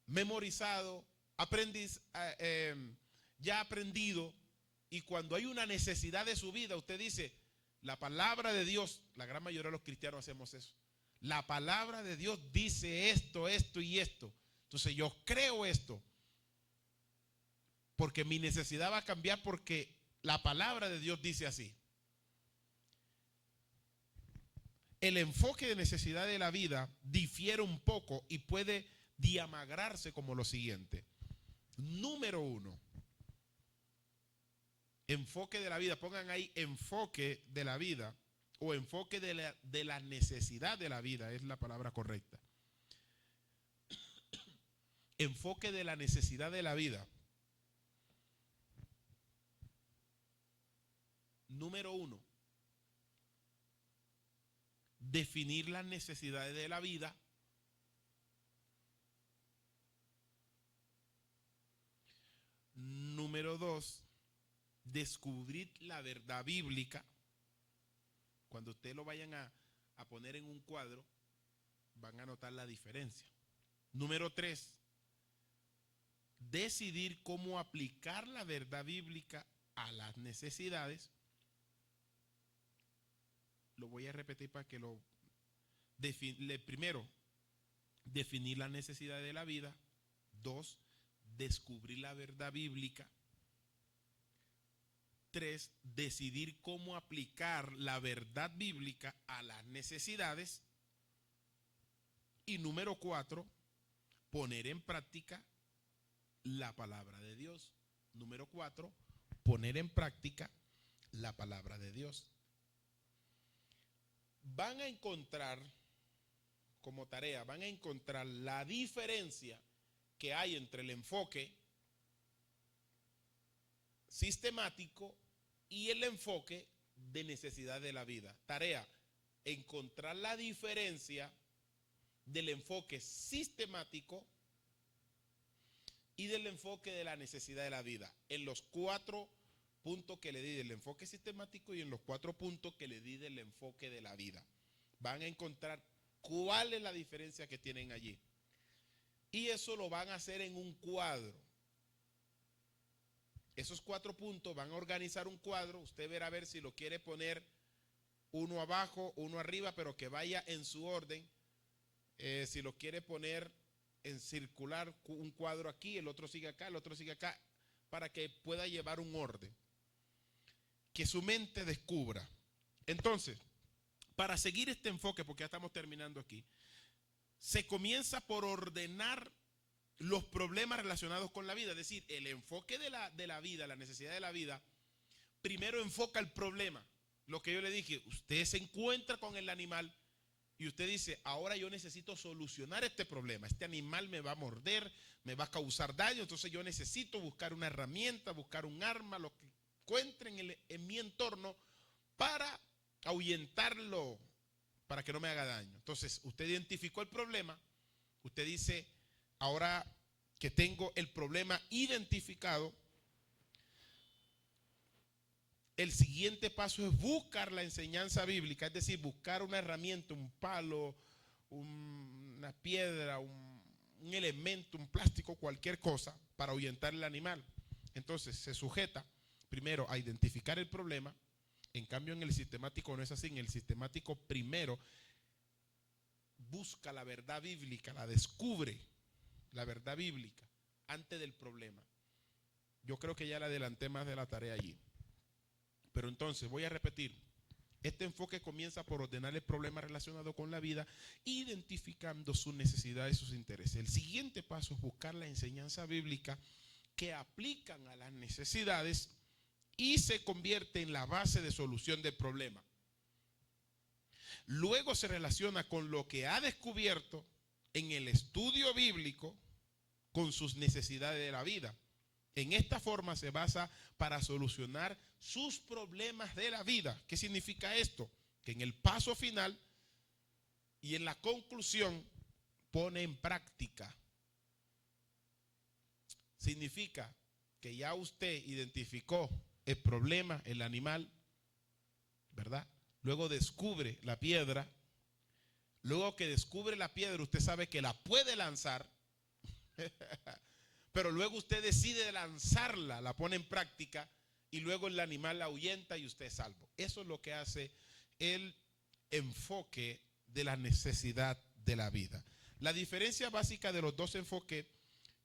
memorizado, ya aprendido. Y cuando hay una necesidad de su vida, usted dice, La palabra de Dios, la gran mayoría de los cristianos hacemos eso. La palabra de Dios dice esto, esto y esto. Entonces yo creo esto. Porque mi necesidad va a cambiar porque la palabra de Dios dice así. El enfoque de necesidad de la vida difiere un poco y puede diamagrarse como lo siguiente. Número 1. Enfoque de la vida. Pongan ahí enfoque de la vida o enfoque de la necesidad de la vida. Es la palabra correcta. Enfoque de la necesidad de la vida. Número 1. Definir las necesidades de la vida. Número 2. Descubrir la verdad bíblica. Cuando ustedes lo vayan a poner en un cuadro, van a notar la diferencia. Número 3. Decidir cómo aplicar la verdad bíblica a las necesidades. Lo voy a repetir para que lo primero, definir las necesidades de la vida. 2, descubrir la verdad bíblica. 3, decidir cómo aplicar la verdad bíblica a las necesidades. Y número 4, poner en práctica la palabra de Dios. Número 4, poner en práctica la palabra de Dios. Van a encontrar, como tarea, van a encontrar la diferencia que hay entre el enfoque sistemático y el enfoque de necesidad de la vida. Tarea, encontrar la diferencia del enfoque sistemático y del enfoque de la necesidad de la vida. En los 4 puntos que le di del enfoque sistemático y en los 4 puntos que le di del enfoque de la vida. Van a encontrar cuál es la diferencia que tienen allí. Y eso lo van a hacer en un cuadro. Esos 4 puntos van a organizar un cuadro. Usted verá a ver si lo quiere poner uno abajo, uno arriba, pero que vaya en su orden. Si lo quiere poner en circular, un cuadro aquí, el otro sigue acá, el otro sigue acá, para que pueda llevar un orden. Que su mente descubra. Entonces, para seguir este enfoque, porque ya estamos terminando aquí, se comienza por ordenar los problemas relacionados con la vida. Es decir, el enfoque de la vida, la necesidad de la vida, primero enfoca el problema. Lo que yo le dije, usted se encuentra con el animal y usted dice, ahora yo necesito solucionar este problema. Este animal me va a morder, me va a causar daño, entonces yo necesito buscar una herramienta, buscar un arma, lo que encuentre en mi entorno para ahuyentarlo, para que no me haga daño. Entonces, usted identificó el problema, usted dice, ahora que tengo el problema identificado, el siguiente paso es buscar la enseñanza bíblica, es decir, buscar una herramienta, un palo, una piedra, un elemento, un plástico, cualquier cosa para ahuyentar el animal. Entonces se sujeta primero a identificar el problema. En cambio en el sistemático no es así. En el sistemático primero busca la verdad bíblica, la descubre, la verdad bíblica antes del problema. Yo creo que ya le adelanté más de la tarea allí. Pero entonces voy a repetir. Este enfoque comienza por ordenar el problema relacionado con la vida, identificando sus necesidades y sus intereses. El siguiente paso es buscar la enseñanza bíblica que aplican a las necesidades y se convierte en la base de solución del problema. Luego se relaciona con lo que ha descubierto en el estudio bíblico con sus necesidades de la vida. En esta forma se basa para solucionar sus problemas de la vida. ¿Qué significa esto? Que en el paso final y en la conclusión pone en práctica. Significa que ya usted identificó el problema, el animal, ¿verdad? Luego descubre la piedra. Luego que descubre la piedra, usted sabe que la puede lanzar. Pero luego usted decide lanzarla, la pone en práctica y luego el animal ahuyenta y usted es salvo. Eso es lo que hace el enfoque de la necesidad de la vida. La diferencia básica de los dos enfoques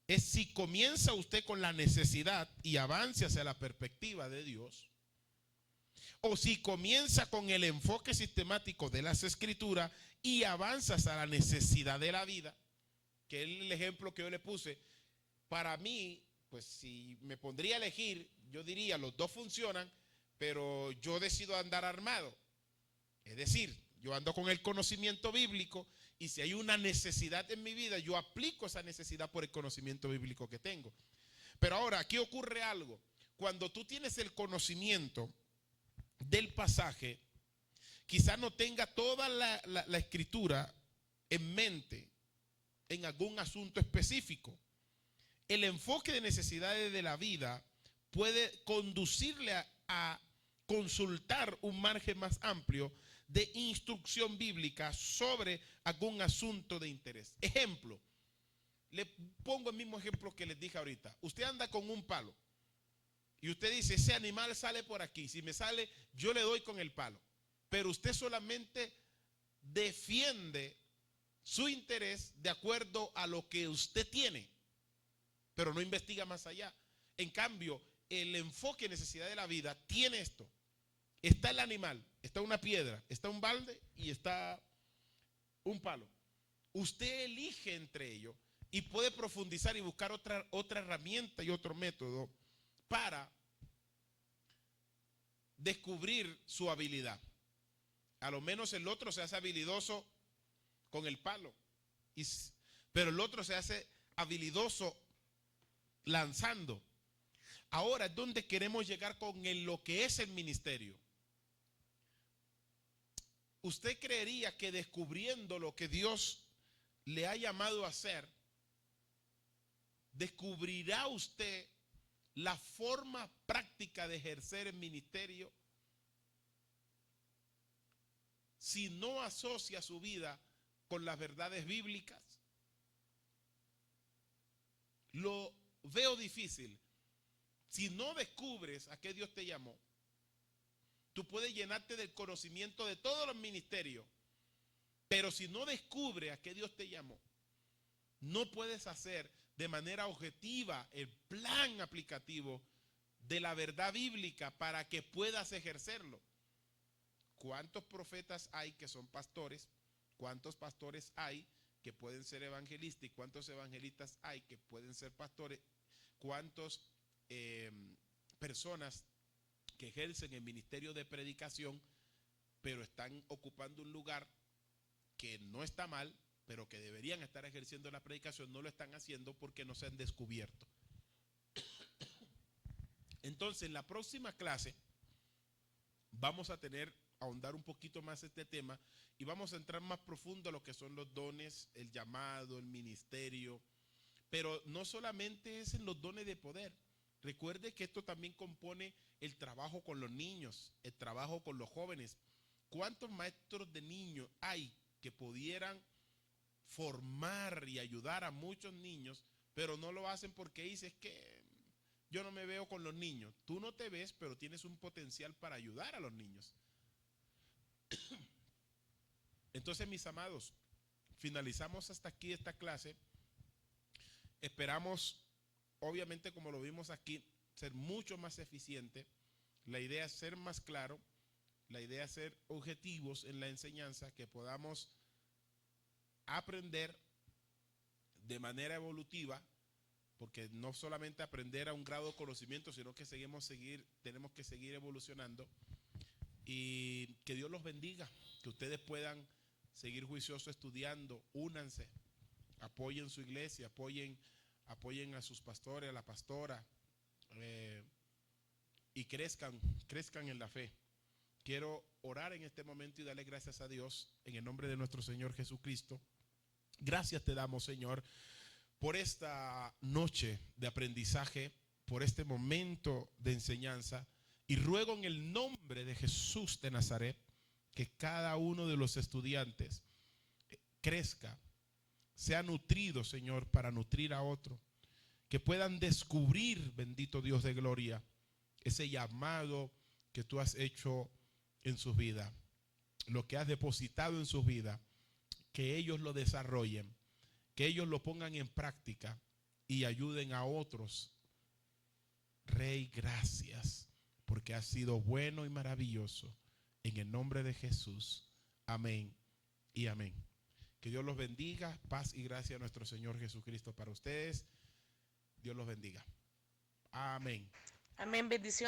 es si comienza usted con la necesidad y avance hacia la perspectiva de Dios, o si comienza con el enfoque sistemático de las Escrituras y avanzas a la necesidad de la vida, que es el ejemplo que yo le puse. Para mí, pues si me pondría a elegir, yo diría los dos funcionan, pero yo decido andar armado. Es decir, yo ando con el conocimiento bíblico y si hay una necesidad en mi vida, yo aplico esa necesidad por el conocimiento bíblico que tengo. Pero ahora, aquí ocurre algo. Cuando tú tienes el conocimiento del pasaje, quizás no tenga toda la escritura en mente en algún asunto específico. El enfoque de necesidades de la vida puede conducirle a consultar un margen más amplio de instrucción bíblica sobre algún asunto de interés. Ejemplo, le pongo el mismo ejemplo que les dije ahorita. Usted anda con un palo y usted dice, ese animal sale por aquí, si me sale, yo le doy con el palo. Pero usted solamente defiende su interés de acuerdo a lo que usted tiene, pero no investiga más allá. En cambio, el enfoque de necesidad de la vida tiene esto. Está el animal, está una piedra, está un balde y está un palo. Usted elige entre ellos y puede profundizar y buscar otra herramienta y otro método para descubrir su habilidad. A lo menos el otro se hace habilidoso con el palo, pero el otro se hace habilidoso lanzando. Ahora es donde queremos llegar con lo que es el ministerio. ¿Usted creería que descubriendo lo que Dios le ha llamado a hacer, descubrirá usted la forma práctica de ejercer el ministerio si no asocia su vida con las verdades bíblicas? Lo veo difícil. Si no descubres a qué Dios te llamó, tú puedes llenarte del conocimiento de todos los ministerios, pero si no descubres a qué Dios te llamó, no puedes hacer de manera objetiva el plan aplicativo de la verdad bíblica para que puedas ejercerlo. ¿Cuántos profetas hay que son pastores? ¿Cuántos pastores hay que pueden ser evangelistas? ¿Y cuántos evangelistas hay que pueden ser pastores? ¿Cuántas personas que ejercen el ministerio de predicación, pero están ocupando un lugar que no está mal, pero que deberían estar ejerciendo la predicación, no lo están haciendo porque no se han descubierto? Entonces, en la próxima clase vamos a ahondar un poquito más este tema y vamos a entrar más profundo a lo que son los dones, el llamado, el ministerio, pero no solamente es en los dones de poder. Recuerde que esto también compone el trabajo con los niños, el trabajo con los jóvenes. ¿Cuántos maestros de niños hay que pudieran formar y ayudar a muchos niños, pero no lo hacen porque dicen que yo no me veo con los niños? Tú no te ves, pero tienes un potencial para ayudar a los niños. Entonces, mis amados, finalizamos hasta aquí esta clase. Esperamos, obviamente, como lo vimos aquí, ser mucho más eficiente. La idea es ser más claro, la idea es ser objetivos en la enseñanza, que podamos aprender de manera evolutiva, porque no solamente aprender a un grado de conocimiento, sino que tenemos que seguir evolucionando. Y que Dios los bendiga, que ustedes puedan seguir juiciosos estudiando, únanse, apoyen su iglesia, apoyen a sus pastores, a la pastora, y crezcan en la fe. Quiero orar en este momento y darle gracias a Dios en el nombre de nuestro Señor Jesucristo. Gracias te damos, Señor, por esta noche de aprendizaje, por este momento de enseñanza, y ruego en el nombre de Jesús de Nazaret que cada uno de los estudiantes crezca, sea nutrido, Señor, para nutrir a otro, que puedan descubrir, bendito Dios de gloria, ese llamado que tú has hecho en sus vidas, lo que has depositado en sus vidas, que ellos lo desarrollen, que ellos lo pongan en práctica y ayuden a otros. Rey, gracias, porque has sido bueno y maravilloso. En el nombre de Jesús. Amén y amén. Que Dios los bendiga. Paz y gracia a nuestro Señor Jesucristo para ustedes. Dios los bendiga. Amén. Amén, bendición.